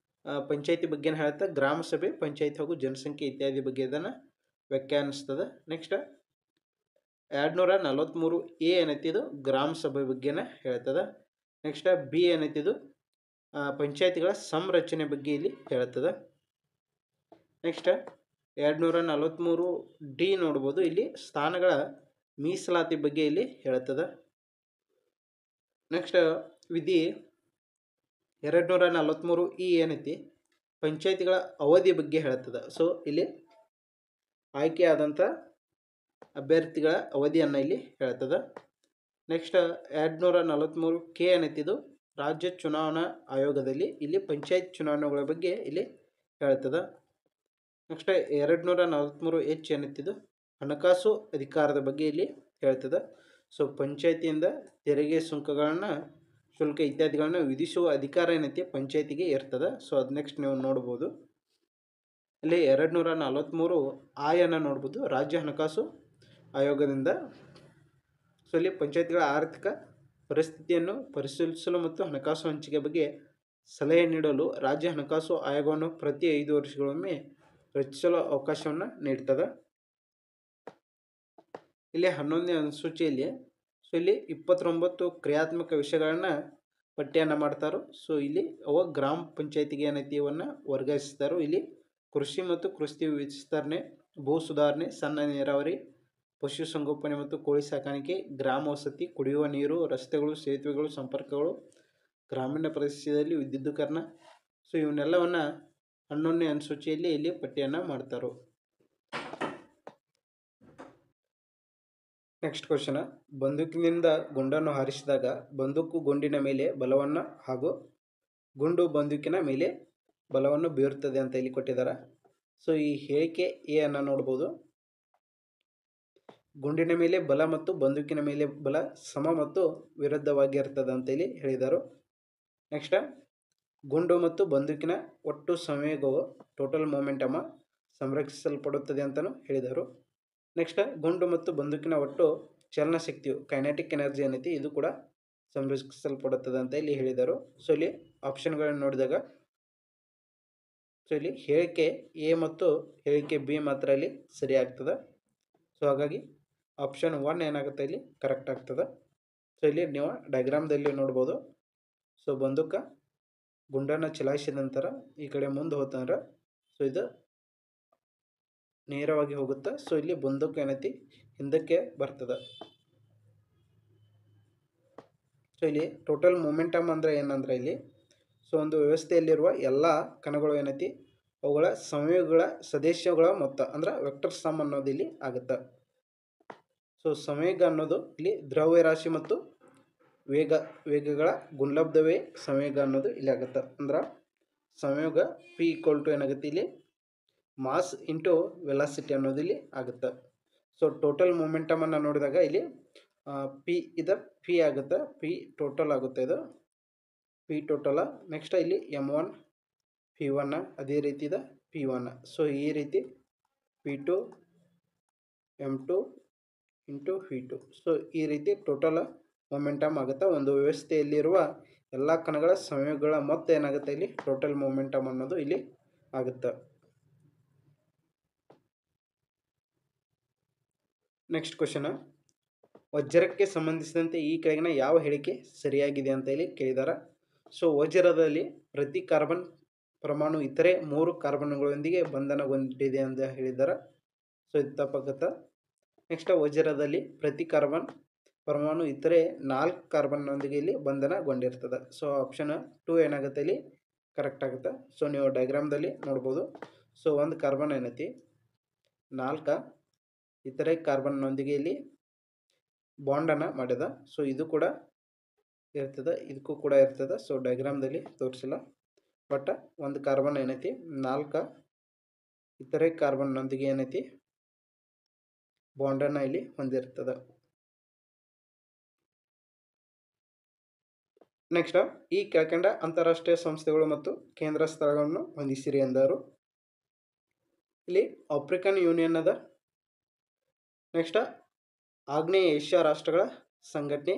ಪಂಚಾಯತಿ ಬಗ್ಗೆನ ಹೇಳ್ತಾ ಗ್ರಾಮ ಸಭೆ ಪಂಚಾಯತ್ ಹಾಗೂ ಜನಸಂಖ್ಯೆ ಇತ್ಯಾದಿ ಬಗ್ಗೆ ಇದನ್ನು ವ್ಯಾಖ್ಯಾನಿಸ್ತದೆ. ನೆಕ್ಸ್ಟ್ 243 ಎ ಏನೈತಿ ಇದು ಗ್ರಾಮ ಸಭೆ ಬಗ್ಗೆನ ಹೇಳ್ತದೆ. ನೆಕ್ಸ್ಟ್ ಬಿ ಏನೈತಿ ಇದು ಪಂಚಾಯತಿಗಳ ಸಂರಚನೆ ಬಗ್ಗೆ ಇಲ್ಲಿ ಹೇಳ್ತದೆ. ನೆಕ್ಸ್ಟ್ 243 ಡಿ ನೋಡ್ಬೋದು, ಇಲ್ಲಿ ಸ್ಥಾನಗಳ ಮೀಸಲಾತಿ ಬಗ್ಗೆ ಇಲ್ಲಿ ಹೇಳ್ತದೆ. ನೆಕ್ಸ್ಟ್ ವಿಧಿ 243 ಇ ಏನೈತಿ ಪಂಚಾಯತಿಗಳ ಅವಧಿ ಬಗ್ಗೆ ಹೇಳ್ತದೆ. ಸೊ ಇಲ್ಲಿ ಆಯ್ಕೆಯಾದಂಥ ಅಭ್ಯರ್ಥಿಗಳ ಅವಧಿಯನ್ನು ಇಲ್ಲಿ ಹೇಳ್ತದೆ. ನೆಕ್ಸ್ಟ್ 243 ಕೆ ಏನೈತಿ ಇದು ರಾಜ್ಯ ಚುನಾವಣಾ ಆಯೋಗದಲ್ಲಿ ಇಲ್ಲಿ ಪಂಚಾಯತ್ ಚುನಾವಣೆಗಳ ಬಗ್ಗೆ ಇಲ್ಲಿ ಹೇಳ್ತದೆ. ನೆಕ್ಸ್ಟ್ 243 ಎಚ್ ಏನೈತಿದು ಹಣಕಾಸು ಅಧಿಕಾರದ ಬಗ್ಗೆ ಇಲ್ಲಿ ಹೇಳ್ತದೆ. ಸೊ ಪಂಚಾಯತಿಯಿಂದ ತೆರಿಗೆ ಸುಂಕಗಳನ್ನು ಶುಲ್ಕ ಇತ್ಯಾದಿಗಳನ್ನು ವಿಧಿಸುವ ಅಧಿಕಾರ ಏನೈತಿ ಪಂಚಾಯತಿಗೆ ಇರ್ತದೆ. ಸೊ ಅದು ನೆಕ್ಸ್ಟ್ ನೀವು ನೋಡ್ಬೋದು. ಇಲ್ಲಿ 243 ಆಯನ್ನು ನೋಡ್ಬೋದು ರಾಜ್ಯ ಹಣಕಾಸು ಆಯೋಗದಿಂದ. ಸೊ ಇಲ್ಲಿ ಪಂಚಾಯತಿಗಳ ಆರ್ಥಿಕ ಪರಿಸ್ಥಿತಿಯನ್ನು ಪರಿಶೀಲಿಸಲು ಮತ್ತು ಹಣಕಾಸು ಹಂಚಿಕೆ ಬಗ್ಗೆ ಸಲಹೆ ನೀಡಲು ರಾಜ್ಯ ಹಣಕಾಸು ಆಯೋಗವನ್ನು ಪ್ರತಿ 5 ವರ್ಷಗಳೊಮ್ಮೆ ರಚಿಸಲು ಅವಕಾಶವನ್ನು ನೀಡ್ತದೆ. ಇಲ್ಲಿ 11ನೇ ಅನುಸೂಚಿಯಲ್ಲಿ ಸೊ ಇಲ್ಲಿ 29 ಕ್ರಿಯಾತ್ಮಕ ವಿಷಯಗಳನ್ನು ಪಟ್ಟಿಯನ್ನು ಮಾಡ್ತಾರೋ. ಸೊ ಇಲ್ಲಿ ಅವ ಗ್ರಾಮ ಪಂಚಾಯತಿಗೆ ಏನೈತಿ ಇವನ್ನು ವರ್ಗಾಯಿಸ್ತಾರೋ. ಇಲ್ಲಿ ಕೃಷಿ ಮತ್ತು ಕೃಷಿ ವಿಸ್ತರಣೆ, ಭೂ ಸುಧಾರಣೆ, ಸಣ್ಣ ನೀರಾವರಿ, ಪಶುಸಂಗೋಪನೆ ಮತ್ತು ಕೋಳಿ ಸಾಕಾಣಿಕೆ, ಗ್ರಾಮ ವಸತಿ, ಕುಡಿಯುವ ನೀರು, ರಸ್ತೆಗಳು, ಸೇತುವೆಗಳು, ಸಂಪರ್ಕಗಳು, ಗ್ರಾಮೀಣ ಪ್ರದೇಶದಲ್ಲಿ ವಿದ್ಯುದೀಕರಣ. ಸೊ ಇವನ್ನೆಲ್ಲವನ್ನು 11ನೇ ಅನುಸೂಚಿಯಲ್ಲಿ ಇಲ್ಲಿ ಪಟ್ಟಿಯನ್ನು ಮಾಡ್ತಾರೋ. ನೆಕ್ಸ್ಟ್ ಕ್ವಶನ್, ಬಂದೂಕಿನಿಂದ ಗುಂಡನ್ನು ಹಾರಿಸಿದಾಗ ಬಂದೂಕು ಗುಂಡಿನ ಮೇಲೆ ಬಲವನ್ನು ಹಾಗೂ ಗುಂಡು ಬಂದೂಕಿನ ಮೇಲೆ ಬಲವನ್ನು ಬೀರುತ್ತದೆ ಅಂತ ಇಲ್ಲಿ ಕೊಟ್ಟಿದ್ದಾರೆ. ಸೊ ಈ ಹೇಳಿಕೆ ಎ ಅನ್ನು ನೋಡ್ಬೋದು. ಗುಂಡಿನ ಮೇಲೆ ಬಲ ಮತ್ತು ಬಂದೂಕಿನ ಮೇಲೆ ಬಲ ಸಮ ಮತ್ತು ವಿರುದ್ಧವಾಗಿರ್ತದೆ ಅಂತೇಳಿ ಹೇಳಿದರು. ನೆಕ್ಸ್ಟ್ ಗುಂಡು ಮತ್ತು ಬಂದೂಕಿನ ಒಟ್ಟು ಸಂವೇಗವು ಟೋಟಲ್ ಮೊಮೆಂಟಮ್ ಸಂರಕ್ಷಿಸಲ್ಪಡುತ್ತದೆ ಅಂತಲೂ ಹೇಳಿದರು. ನೆಕ್ಸ್ಟ್ ಗುಂಡು ಮತ್ತು ಬಂದೂಕಿನ ಒಟ್ಟು ಚಲನ ಶಕ್ತಿಯು ಕೈನೆಟಿಕ್ ಎನರ್ಜಿ ಏನೈತಿ ಇದು ಕೂಡ ಸಂರಕ್ಷಿಸಲ್ಪಡುತ್ತದೆ ಅಂತ ಇಲ್ಲಿ ಹೇಳಿದರು. ಸೊ ಇಲ್ಲಿ ಆಪ್ಷನ್ಗಳನ್ನು ನೋಡಿದಾಗ ಸೊ ಇಲ್ಲಿ ಹೇಳಿಕೆ ಎ ಮತ್ತು ಹೇಳಿಕೆ ಬಿ ಮಾತ್ರ ಇಲ್ಲಿ ಸರಿ ಆಗ್ತದೆ. ಸೊ ಹಾಗಾಗಿ ಆಪ್ಷನ್ 1 ಏನಾಗುತ್ತೆ ಇಲ್ಲಿ ಕರೆಕ್ಟ್ ಆಗ್ತದೆ. ಸೊ ಇಲ್ಲಿ ನೀವು ಡಯಾಗ್ರಾಮ್ದಲ್ಲಿ ನೋಡ್ಬೋದು. ಸೊ ಬಂದೂಕ ಗುಂಡನ್ನು ಚಲಾಯಿಸಿದ ನಂತರ ಈ ಕಡೆ ಮುಂದೆ ಹೋತಂದ್ರೆ ಸೊ ಇದು ನೇರವಾಗಿ ಹೋಗುತ್ತೆ. ಸೊ ಇಲ್ಲಿ ಬಂದೂಕು ಏನೈತಿ ಹಿಂದಕ್ಕೆ ಬರ್ತದೆ. ಸೊ ಇಲ್ಲಿ ಟೋಟಲ್ ಮೊಮೆಂಟಮ್ ಅಂದರೆ ಏನಂದ್ರೆ ಇಲ್ಲಿ ಸೊ ಒಂದು ವ್ಯವಸ್ಥೆಯಲ್ಲಿರುವ ಎಲ್ಲ ಕಣಗಳು ಏನೈತಿ ಅವುಗಳ ಸಂವೇಗಗಳ ಸದಸ್ಯಗಳ ಮೊತ್ತ ಅಂದ್ರೆ ವೆಕ್ಟರ್ ಸಮ್ ಅನ್ನೋದು ಇಲ್ಲಿ ಆಗುತ್ತೆ. ಸೊ ಸಂವೇಗ ಅನ್ನೋದು ಇಲ್ಲಿ ದ್ರವ್ಯರಾಶಿ ಮತ್ತು ವೇಗಗಳ ಗುಣಲಬ್ಧವೇ ಸಂವೇಗ ಅನ್ನೋದು ಇಲ್ಲಿ ಆಗುತ್ತೆ. ಅಂದ್ರೆ ಸಂವೇಗ ಪಿ = ಏನಾಗುತ್ತೆ ಇಲ್ಲಿ ಮಾಸ್ ಇಂಟು ವೆಲಾಸಿಟಿ ಅನ್ನೋದು ಇಲ್ಲಿ ಆಗುತ್ತೆ. ಸೊ ಟೋಟಲ್ ಮೊಮೆಂಟಮನ್ನು ನೋಡಿದಾಗ ಇಲ್ಲಿ ಪಿ ಆಗುತ್ತೆ, ಪಿ ಟೋಟಲ್ ಆಗುತ್ತೆ, ಇದು ಪಿ ಟೋಟಲ. ನೆಕ್ಸ್ಟ್ ಇಲ್ಲಿ m1 p1 ಅದೇ ರೀತಿ ಇದೆ p1. ಸೊ ಈ ರೀತಿ p2 m2 into p2. So ಈ ರೀತಿ ಟೋಟಲ್ ಮೊಮೆಂಟಮ್ ಆಗುತ್ತೆ. ಒಂದು ವ್ಯವಸ್ಥೆಯಲ್ಲಿರುವ ಎಲ್ಲ ಕಣಗಳ ಸಂವೇಗಗಳ ಮೊತ್ತ ಏನಾಗುತ್ತೆ ಇಲ್ಲಿ ಟೋಟಲ್ ಮೊಮೆಂಟಮ್ ಅನ್ನೋದು ಇಲ್ಲಿ ಆಗುತ್ತೆ. ನೆಕ್ಸ್ಟ್ ಕ್ವಶನ್, ವಜ್ರಕ್ಕೆ ಸಂಬಂಧಿಸಿದಂತೆ ಈ ಕೆಳಗಿನ ಯಾವ ಹೇಳಿಕೆ ಸರಿಯಾಗಿದೆ ಅಂತ ಇಲ್ಲಿ ಕೇಳಿದ್ದಾರೆ. ಸೊ ವಜ್ರದಲ್ಲಿ ಪ್ರತಿ ಕಾರ್ಬನ್ ಪರಮಾಣು ಇತರೆ 3 ಕಾರ್ಬನ್ಗಳೊಂದಿಗೆ ಬಂಧನಗೊಂಡಿದೆ ಅಂತ ಹೇಳಿದ್ದಾರೆ. ಸೊ ಇದು ತಪ್ಪಾಗುತ್ತೆ. ನೆಕ್ಸ್ಟ್ ವಜ್ರದಲ್ಲಿ ಪ್ರತಿ ಕಾರ್ಬನ್ ಪರಮಾಣು ಇತರೆ 4 ಕಾರ್ಬನ್ನೊಂದಿಗೆ ಇಲ್ಲಿ ಬಂಧನಗೊಂಡಿರ್ತದೆ. ಸೊ ಆಪ್ಷನ್ 2 ಏನಾಗುತ್ತೆ ಇಲ್ಲಿ ಕರೆಕ್ಟ್ ಆಗುತ್ತೆ. ಸೊ ನೀವು ಡಯಾಗ್ರಾಮ್ದಲ್ಲಿ ನೋಡ್ಬೋದು. ಸೊ ಒಂದು ಕಾರ್ಬನ್ ಏನೈತಿ 4 ಇತರೆ ಕಾರ್ಬನ್ನೊಂದಿಗೆ ಇಲ್ಲಿ ಬಾಂಡನ್ನು ಮಾಡಿದ. ಸೊ ಇದು ಕೂಡ ಇರ್ತದೆ, ಇದಕ್ಕೂ ಕೂಡ ಇರ್ತದೆ. ಸೊ ಡಯಾಗ್ರಾಮ್ದಲ್ಲಿ ತೋರಿಸಿಲ್ಲ, ಬಟ್ ಒಂದು ಕಾರ್ಬನ್ ಏನೈತಿ 4 ಇತರೆ ಕಾರ್ಬನ್ನೊಂದಿಗೆ ಏನೈತಿ ಬಾಂಡನ್ನು ಇಲ್ಲಿ ಹೊಂದಿರ್ತದೆ. ನೆಕ್ಸ್ಟ್, ಈ ಕೆಳಕಂಡ ಅಂತಾರಾಷ್ಟ್ರೀಯ ಸಂಸ್ಥೆಗಳು ಮತ್ತು ಕೇಂದ್ರ ಸ್ಥಳಗಳನ್ನು ಹೊಂದಿಸಿರಿ ಎಂದರು. ಇಲ್ಲಿ ಆಫ್ರಿಕನ್ ಯೂನಿಯನ್ ಅದ. ನೆಕ್ಸ್ಟ್, ಆಗ್ನೇಯ ಏಷ್ಯಾ ರಾಷ್ಟ್ರಗಳ ಸಂಘಟನೆ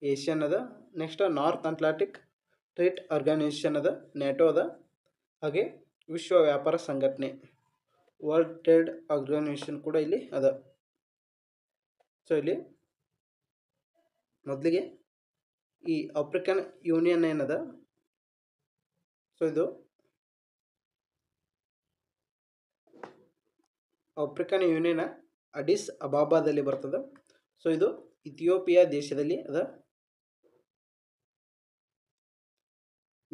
ಏಷ್ಯನ್ ಅದ. Next, North Atlantic trade organisation ಅದ, ನ್ಯಾಟೋ ಅದ. ಹಾಗೆ ವಿಶ್ವ ವ್ಯಾಪಾರ ಸಂಘಟನೆ ವರ್ಲ್ಡ್ ಟ್ರೇಡ್ ಆರ್ಗನೈಸೇಷನ್ ಕೂಡ ಇಲ್ಲಿ ಅದ. ಸೊ ಇಲ್ಲಿ ಮೊದಲಿಗೆ ಈ ಆಫ್ರಿಕನ್ ಯೂನಿಯನ್ ಏನದ, ಸೊ ಇದು ಆಫ್ರಿಕನ್ ಯೂನಿಯನ್ ಅಡಿಸ್ ಅಬಾಬಾದಲ್ಲಿ ಬರ್ತದೆ. ಸೊ ಇದು ಇಥಿಯೋಪಿಯಾ ದೇಶದಲ್ಲಿ ಅದ.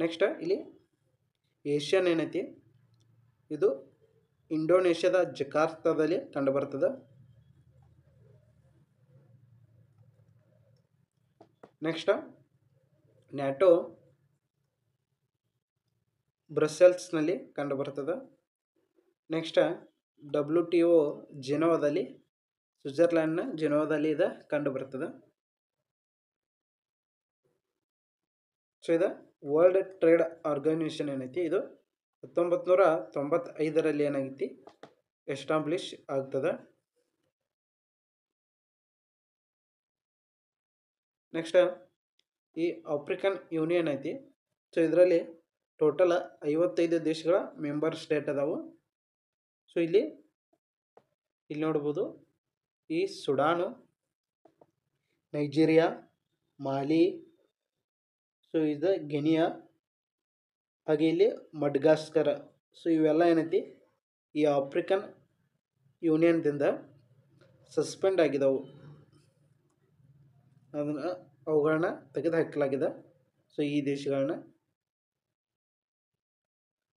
ನೆಕ್ಸ್ಟ್, ಇಲ್ಲಿ ಏಷ್ಯನ್ ಏನೈತಿ, ಇದು ಇಂಡೋನೇಷ್ಯಾದ ಜಕಾರ್ತಾದಲ್ಲಿ ಕಂಡುಬರ್ತದೆ. ನೆಕ್ಸ್ಟ್, ನ್ಯಾಟೋ ಬ್ರಸೆಲ್ಸ್ನಲ್ಲಿ ಕಂಡುಬರ್ತದೆ. ನೆಕ್ಸ್ಟ್, WTO ಜಿನೋವಾದಲ್ಲಿ, ಸ್ವಿಟ್ಜರ್ಲ್ಯಾಂಡ್ನ ಜಿನೋವಾದಲ್ಲಿ ಇದು ಕಂಡುಬರ್ತದೆ. ಸೊ ಇದು ವರ್ಲ್ಡ್ ಟ್ರೇಡ್ ಆರ್ಗನೈಸೇಷನ್ ಏನೈತಿ, ಇದು 1995ರಲ್ಲಿ ಏನಾಗೈತಿ ಎಸ್ಟಾಬ್ಲಿಷ್ ಆಗ್ತದೆ. ನೆಕ್ಸ್ಟ್, ಈ ಆಫ್ರಿಕನ್ ಯೂನಿಯನ್ ಐತಿ. ಸೊ ಇದರಲ್ಲಿ ಟೋಟಲ್ 55 ದೇಶಗಳ ಮೆಂಬರ್ ಸ್ಟೇಟ್ ಅದಾವು. ಸೊ ಇಲ್ಲಿ ನೋಡ್ಬೋದು, ಈ ಸುಡಾನು, ನೈಜೀರಿಯಾ, ಮಾಲಿ, ಸೊ ಇದು ಗಿನಿಯಾ, ಹಾಗೆ ಇಲ್ಲಿ ಮಡ್ಗಾಸ್ಕರ್. ಸೊ ಇವೆಲ್ಲ ಏನೈತಿ ಈ ಆಫ್ರಿಕನ್ ಯೂನಿಯನ್ದಿಂದ ಸಸ್ಪೆಂಡ್ ಆಗಿದವು, ಅದನ್ನು ಅವುಗಳನ್ನ ತೆಗೆದು ಹಾಕಲಾಗಿದೆ. ಸೊ ಈ ದೇಶಗಳನ್ನ.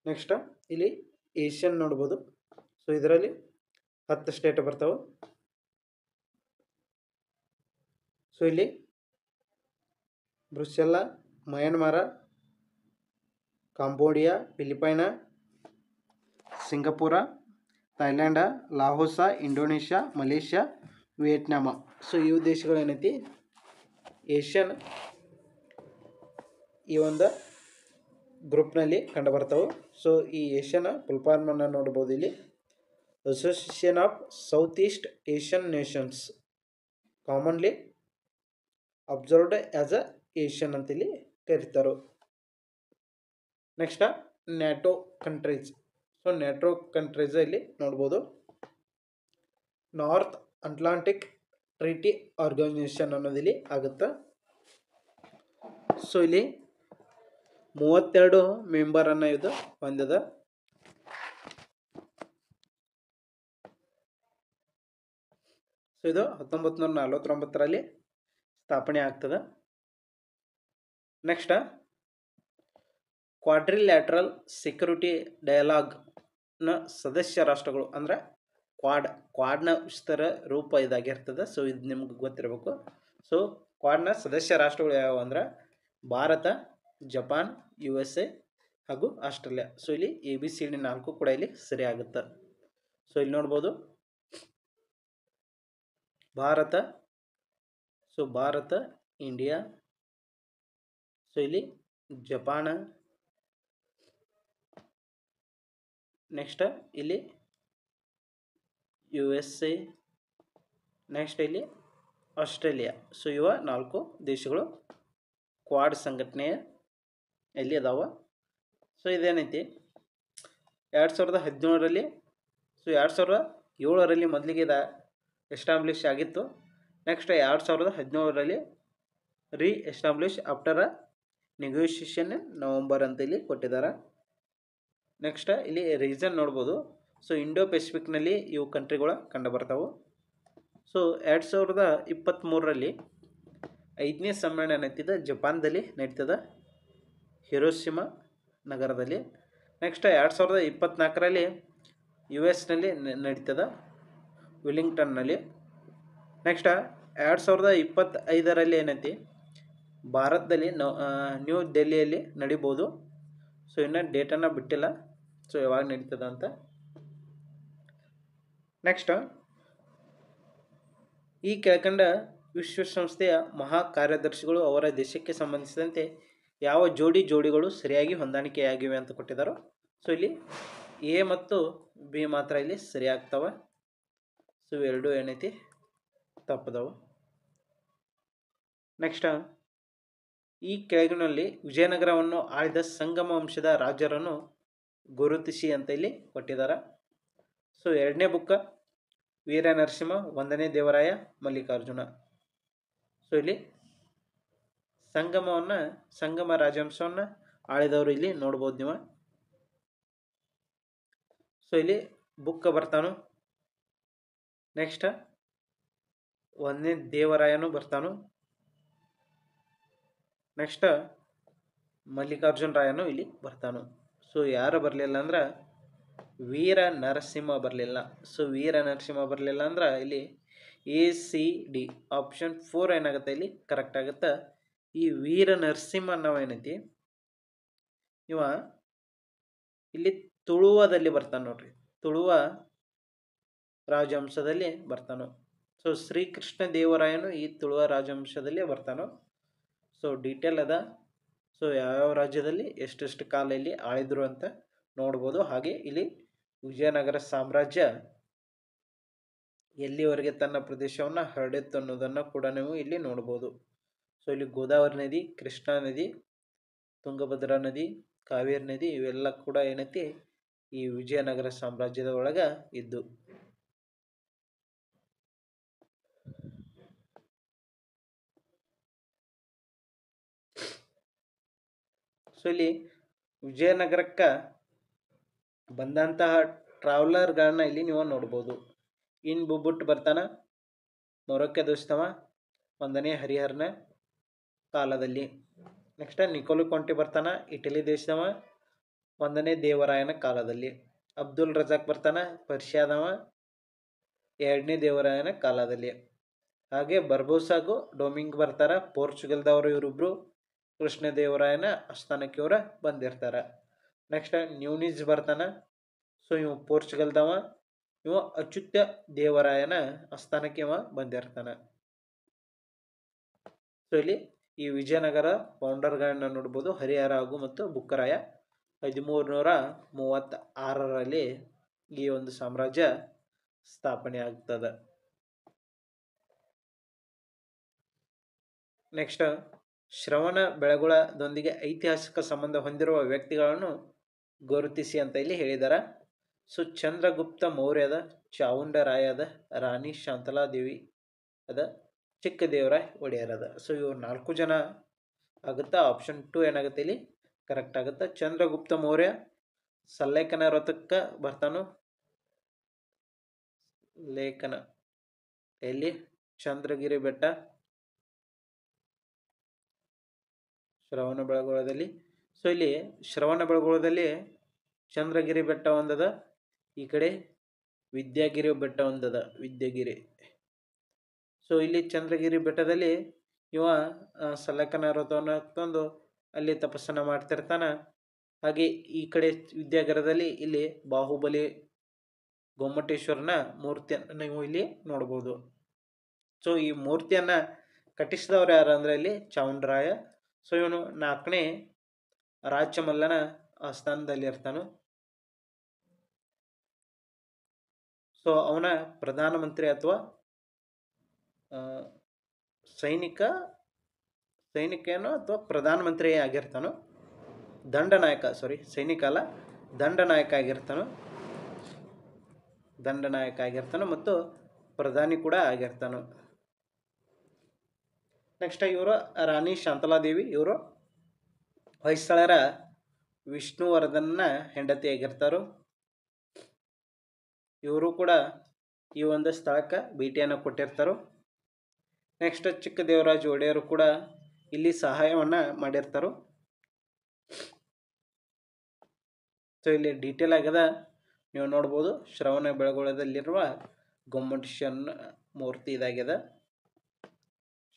ನೆಕ್ಸ್ಟ್, ಇಲ್ಲಿ ಏಷ್ಯನ್ ನೋಡ್ಬೋದು. ಸೊ ಇದರಲ್ಲಿ 10 ಸ್ಟೇಟ್ ಬರ್ತಾವೆ. ಸೊ ಇಲ್ಲಿ ಬ್ರುಸೆಲ್ಲಾ, Myanmar, Cambodia, Philippines, Singapore, Thailand, Laos, Indonesia, Malaysia, Vietnam. So ಇವು ದೇಶಗಳು ಏನೈತಿ ಏಷ್ಯನ್ ಈ ಒಂದು ಗ್ರೂಪ್ನಲ್ಲಿ ಕಂಡುಬರ್ತವೆ. ಸೊ ಈ ಏಷ್ಯನ್ ಫುಲ್ ಫಾರ್ಮನ್ನು ನೋಡ್ಬೋದು. ಇಲ್ಲಿ association of south East Asian Nations, commonly observed as a Asian ಅಂತೇಳಿ ಕರೀತಾರೆ. Next, NATO countries. So NATO countries ಇಲ್ಲಿ ನೋಡ್ಬೋದು, ನಾರ್ತ್ ಅಟ್ಲಾಂಟಿಕ್ ಟ್ರೀಟಿ ಆರ್ಗನೈಸೇಷನ್ ಅನ್ನೋದಿಲ್ಲಿ ಆಗುತ್ತೆ. ಸೊ ಇಲ್ಲಿ 32 ಮೆಂಬರನ್ನು ಇದು ಹೊಂದಿದೆ. ಸೊ ಇದು 1949ರಲ್ಲಿ ಸ್ಥಾಪನೆ ಆಗ್ತದೆ. ನೆಕ್ಸ್ಟ್, ಕ್ವಾಡ್ರಿಲ್ಯಾಟ್ರಲ್ ಸೆಕ್ಯೂರಿಟಿ ಡಯಲಾಗ್ನ ಸದಸ್ಯ ರಾಷ್ಟ್ರಗಳು ಅಂದರೆ ಕ್ವಾಡ್ನ ವಿಸ್ತಾರ ರೂಪ ಇದಾಗಿರ್ತದೆ. ಸೊ ಇದು ನಿಮ್ಗೆ ಗೊತ್ತಿರಬೇಕು. ಸೊ ಕ್ವಾಡ್ನ ಸದಸ್ಯ ರಾಷ್ಟ್ರಗಳು ಯಾವುವು ಅಂದ್ರೆ ಭಾರತ, ಜಪಾನ್, USA ಹಾಗೂ ಆಸ್ಟ್ರೇಲಿಯಾ. ಸೊ ಇಲ್ಲಿ ABCD 4 ಕೂಡ ಇಲ್ಲಿ ಸರಿ ಆಗುತ್ತೆ. ಸೊ ಇಲ್ಲಿ ನೋಡ್ಬೋದು Bharat, so Bharat, India, so ಇಲ್ಲಿ ಜಪಾನ, ನೆಕ್ಸ್ಟ್ ಇಲ್ಲಿ USA, ನೆಕ್ಸ್ಟ್ ಇಲ್ಲಿ ಆಸ್ಟ್ರೇಲಿಯಾ. ಸೊ ಇವ 4 ದೇಶಗಳು ಕ್ವಾಡ್ ಸಂಘಟನೆಯ ಎಲ್ಲಿ ಅದಾವ. ಸೊ ಇದೇನೈತಿ 2017ರಲ್ಲಿ, ಸೊ 2007ರಲ್ಲಿ ಮೊದಲಿಗೆ ಇದು ಎಸ್ಟಾಬ್ಲಿಷ್ ಆಗಿತ್ತು. ನೆಕ್ಸ್ಟ್ 2017ರಲ್ಲಿ ಎಸ್ಟಾಬ್ಲಿಷ್ ಆಫ್ಟರ್ ನೆಗೋಷಿಯೇಷನ್ ನವಂಬರ್ ಅಂತ ಇಲ್ಲಿ ಕೊಟ್ಟಿದ್ದಾರೆ. ನೆಕ್ಸ್ಟ್ ಇಲ್ಲಿ ರೀಸನ್ ನೋಡ್ಬೋದು. ಸೊ ಇಂಡೋ ಪೆಸಿಫಿಕ್ನಲ್ಲಿ ಇವು ಕಂಟ್ರಿಗಳು ಕಂಡುಬರ್ತಾವೆ. ಸೊ 2023ರಲ್ಲಿ 5ನೇ ಸಮ್ಮೇಳನ ನಡೀತಿದೆ, ಜಪಾನ್ದಲ್ಲಿ ನಡೀತದೆ, ಹಿರೋಶಿಮಾ ನಗರದಲ್ಲಿ. ನೆಕ್ಸ್ಟ್ 2024ರಲ್ಲಿ US ನಡೀತದೆ, ವಿಲಿಂಗ್ಟನ್ನಲ್ಲಿ. ನೆಕ್ಸ್ಟ್ 2025ರಲ್ಲಿ ಏನೈತಿ ಭಾರತದಲ್ಲಿ ನ್ಯೂ ಡೆಲ್ಲಿಯಲ್ಲಿ ನಡಿಬೋದು. ಸೊ ಇನ್ನು ಡೇಟನ್ನು ಬಿಟ್ಟಿಲ್ಲ, ಸೊ ಯಾವಾಗ ನಡೀತದ ಅಂತ. ನೆಕ್ಸ್ಟ್, ಈ ಕೆಳಕಂಡ ವಿಶ್ವಸಂಸ್ಥೆಯ ಮಹಾ ಕಾರ್ಯದರ್ಶಿಗಳು ಅವರ ದೇಶಕ್ಕೆ ಸಂಬಂಧಿಸಿದಂತೆ ಯಾವ ಜೋಡಿಗಳು ಸರಿಯಾಗಿ ಹೊಂದಾಣಿಕೆಯಾಗಿವೆ ಅಂತ ಕೊಟ್ಟಿದ್ದಾರೆ. ಸೊ ಇಲ್ಲಿ ಎ ಮತ್ತು ಬಿ ಮಾತ್ರ ಇಲ್ಲಿ ಸರಿ ಆಗ್ತಾವ. ಸೊ ಇವೆರಡು ಏನೈತಿ ತಪ್ಪದವು. ನೆಕ್ಸ್ಟ್, ಈ ಕೆಳಗಿನಲ್ಲಿ ವಿಜಯನಗರವನ್ನು ಆಳಿದ ಸಂಗಮ ವಂಶದ ರಾಜರನ್ನು ಗುರುತಿಸಿ ಅಂತ ಇಲ್ಲಿ ಕೊಟ್ಟಿದ್ದಾರೆ. ಸೊ ಎರಡನೇ ಬುಕ್ಕ ವೀರ ನರಸಿಂಹ, ಒಂದನೇ ದೇವರಾಯ, ಮಲ್ಲಿಕಾರ್ಜುನ. ಸೊ ಇಲ್ಲಿ ಸಂಗಮ ರಾಜವಂಶವನ್ನು ಆಳಿದವರು ಇಲ್ಲಿ ನೋಡ್ಬೋದು ನೀವು. ಸೊ ಇಲ್ಲಿ ಬುಕ್ಕ ಬರ್ತಾನು. ನೆಕ್ಸ್ಟ್ ಒಂದನೇ ದೇವರಾಯನು ಬರ್ತಾನು. ನೆಕ್ಸ್ಟ್ ಮಲ್ಲಿಕಾರ್ಜುನ ರಾಯನು ಇಲ್ಲಿ ಬರ್ತಾನು. ಸೊ ಯಾರು ಬರಲಿಲ್ಲ ಅಂದ್ರೆ ವೀರ ನರಸಿಂಹ ಬರಲಿಲ್ಲ. ಸೊ ವೀರ ನರಸಿಂಹ ಬರಲಿಲ್ಲ ಅಂದ್ರೆ ಇಲ್ಲಿ ACD ಆಪ್ಷನ್ 4 ಏನಾಗುತ್ತೆ ಇಲ್ಲಿ ಕರೆಕ್ಟ್ ಆಗುತ್ತೆ. ಈ ವೀರ ನರಸಿಂಹ ನಾವು ಏನೈತಿ ಇವ ಇಲ್ಲಿ ತುಳುವದಲ್ಲಿ ಬರ್ತಾನೆ ನೋಡ್ರಿ, ತುಳುವ ರಾಜವಂಶದಲ್ಲಿ ಬರ್ತಾನು. ಸೊ ಶ್ರೀಕೃಷ್ಣ ದೇವರಾಯನು ಈ ತುಳುವ ರಾಜವಂಶದಲ್ಲಿ ಬರ್ತಾನು. ಸೊ ಡೀಟೇಲ್ ಅದ. ಸೊ ಯಾವ್ಯಾವ ರಾಜ್ಯದಲ್ಲಿ ಎಷ್ಟೆಷ್ಟು ಕಾಲ ಇಲ್ಲಿ ಆಳಿದ್ರು ಅಂತ ನೋಡ್ಬೋದು. ಹಾಗೆ ಇಲ್ಲಿ ವಿಜಯನಗರ ಸಾಮ್ರಾಜ್ಯ ಎಲ್ಲಿವರೆಗೆ ತನ್ನ ಪ್ರದೇಶವನ್ನು ಹರಡಿತ್ತು ಅನ್ನೋದನ್ನು ಕೂಡ ನೀವು ಇಲ್ಲಿ ನೋಡ್ಬೋದು. ಸೊ ಇಲ್ಲಿ ಗೋದಾವರಿ ನದಿ, ಕೃಷ್ಣಾ ನದಿ, ತುಂಗಭದ್ರಾ ನದಿ, ಕಾವೇರಿ ನದಿ ಇವೆಲ್ಲ ಕೂಡ ಏನೈತಿ ಈ ವಿಜಯನಗರ ಸಾಮ್ರಾಜ್ಯದ ಒಳಗ ಇದ್ದು. ಸೊ ಇಲ್ಲಿ ವಿಜಯನಗರಕ್ಕೆ ಬಂದಂತಹ ಟ್ರಾವೆಲರ್ಗಳನ್ನ ಇಲ್ಲಿ ನೀವು ನೋಡ್ಬೋದು. ಇನ್ ಬುಬ್ಬುಟ್ ಬರ್ತಾನ, ಮೊರಕ್ಕೆ ದೋಸ್ತವ, ಒಂದನೇ ಹರಿಹರನ ಕಾಲದಲ್ಲಿ. ನೆಕ್ಸ್ಟ್ ನಿಕೋಲು ಕೊಂಟಿ ಬರ್ತಾನ, ಇಟಲಿ ದೇಶದವ, ಒಂದನೇ ದೇವರಾಯನ ಕಾಲದಲ್ಲಿ. ಅಬ್ದುಲ್ ರಜಾಕ್ ಬರ್ತಾನ, ಪರ್ಷಿಯಾದವ, ಎರಡನೇ ದೇವರಾಯನ ಕಾಲದಲ್ಲಿ. ಹಾಗೆ ಬರ್ಬೋಸಾಗು ಡೊಮಿಂಗ್ ಬರ್ತಾರ, ಪೋರ್ಚುಗಲ್ದವರು. ಇವರಿಬ್ರು ಕೃಷ್ಣದೇವರಾಯನ ಆಸ್ಥಾನಕ್ಕೆ ಇವರು ಬಂದಿರ್ತಾರೆ. ನೆಕ್ಸ್ಟ್ ನ್ಯೂನಿಜ್ ಬರ್ತಾನ. ಸೊ ಇವ ಪೋರ್ಚುಗಲ್ದವ, ಇವ ಅಚ್ಯುತ ದೇವರಾಯನ ಆಸ್ಥಾನಕ್ಕೆ ಇವ ಬಂದಿರ್ತಾನೆ. ಸೊ ಇಲ್ಲಿ ಈ ವಿಜಯನಗರ ಫೌಂಡರ್ಗಳನ್ನ ನೋಡ್ಬೋದು, ಹರಿಹರ ಹಾಗೂ ಮತ್ತು ಬುಕ್ಕರಾಯ. 1336ರಲ್ಲಿ ಈ ಒಂದು ಸಾಮ್ರಾಜ್ಯ ಸ್ಥಾಪನೆ ಆಗ್ತದೆ. ನೆಕ್ಸ್ಟ್ ಶ್ರವಣ ಬೆಳಗೊಳದೊಂದಿಗೆ ಐತಿಹಾಸಿಕ ಸಂಬಂಧ ಹೊಂದಿರುವ ವ್ಯಕ್ತಿಗಳನ್ನು ಗುರುತಿಸಿ ಅಂತ ಇಲ್ಲಿ ಹೇಳಿದ್ದಾರೆ. ಸೊ ಚಂದ್ರಗುಪ್ತ ಮೌರ್ಯದ, ಚಾವುಂಡರಾಯದ, ರಾಣಿ ಶಾಂತಲಾದೇವಿ ಅದ, ಚಿಕ್ಕದೇವರಾಯ ಒಡೆಯರದ. ಸೊ ಇವ್ರು 4 ಜನ ಆಗುತ್ತಾ. ಆಪ್ಷನ್ 2 ಏನಾಗುತ್ತೆ ಇಲ್ಲಿ ಕರೆಕ್ಟ್ ಆಗುತ್ತೆ. ಚಂದ್ರಗುಪ್ತ ಮೌರ್ಯ ಸಲ್ಲೇಖನ ವ್ರತಕ್ಕೆ ಬರ್ತಾನು. ಲೇಖನ ಎಲ್ಲಿ ಚಂದ್ರಗಿರಿ ಬೆಟ್ಟ, ಶ್ರವಣ ಬೆಳಗೊಳದಲ್ಲಿ. ಸೊ ಇಲ್ಲಿ ಶ್ರವಣ ಬೆಳಗೊಳದಲ್ಲಿ ಚಂದ್ರಗಿರಿ ಬೆಟ್ಟ ಒಂದದ, ಈ ಕಡೆ ವಿದ್ಯಾಗಿರಿ ಬೆಟ್ಟ ಒಂದದ, ವಿದ್ಯಾಗಿರಿ. ಸೊ ಇಲ್ಲಿ ಚಂದ್ರಗಿರಿ ಬೆಟ್ಟದಲ್ಲಿ ಇವ ಸಲ್ಲಕ್ಕನ ವ್ರತವನ್ನು ತಂದು ಅಲ್ಲಿ ತಪಸ್ಸನ್ನು ಮಾಡ್ತಿರ್ತಾನ. ಹಾಗೆ ಈ ಕಡೆ ವಿದ್ಯಾಗಿರದಲ್ಲಿ ಇಲ್ಲಿ ಬಾಹುಬಲಿ ಗೊಮ್ಮಟೇಶ್ವರನ ಮೂರ್ತಿಯನ್ನು ನೀವು ಇಲ್ಲಿ ನೋಡ್ಬೋದು. ಸೊ ಈ ಮೂರ್ತಿಯನ್ನು ಕಟ್ಟಿಸಿದವರು ಯಾರು ಅಂದರೆ ಇಲ್ಲಿ ಚಾವುಂಡರಾಯ. ಸೊ ಇವನು 4ನೇ ರಾಚಮಲ್ಲನ ಆಸ್ಥಾನದಲ್ಲಿ ಇರ್ತಾನು. ಸೊ ಅವನ ಪ್ರಧಾನಮಂತ್ರಿ ಅಥವಾ ಸೈನಿಕನೋ ಅಥವಾ ಪ್ರಧಾನಮಂತ್ರಿ ಆಗಿರ್ತಾನು. ಸೈನಿಕ ಅಲ್ಲ, ದಂಡನಾಯಕ ಆಗಿರ್ತಾನು ಮತ್ತು ಪ್ರಧಾನಿ ಕೂಡ ಆಗಿರ್ತಾನು. ನೆಕ್ಸ್ಟ್ ಇವರು ರಾಣಿ ಶಾಂತಲಾದೇವಿ. ಇವರು ಹೊಯ್ಸಳರ ವಿಷ್ಣುವರ್ಧನ್ನ ಹೆಂಡತಿಯಾಗಿರ್ತಾರು. ಇವರು ಕೂಡ ಈ ಒಂದು ಸ್ಥಳಕ್ಕೆ ಭೇಟಿಯನ್ನು ಕೊಟ್ಟಿರ್ತಾರೆ. ನೆಕ್ಸ್ಟ್ ಚಿಕ್ಕದೇವರಾಜ ಒಡೆಯರು ಕೂಡ ಇಲ್ಲಿ ಸಹಾಯವನ್ನು ಮಾಡಿರ್ತಾರೆ. ಸೊ ಇಲ್ಲಿ ಡೀಟೇಲ್ ಆಗ್ಯದ, ನೀವು ನೋಡ್ಬೋದು. ಶ್ರವಣ ಬೆಳಗೊಳದಲ್ಲಿರುವ ಗೊಮ್ಮಟೇಶ್ವರನ ಮೂರ್ತಿ ಇದಾಗ್ಯದ.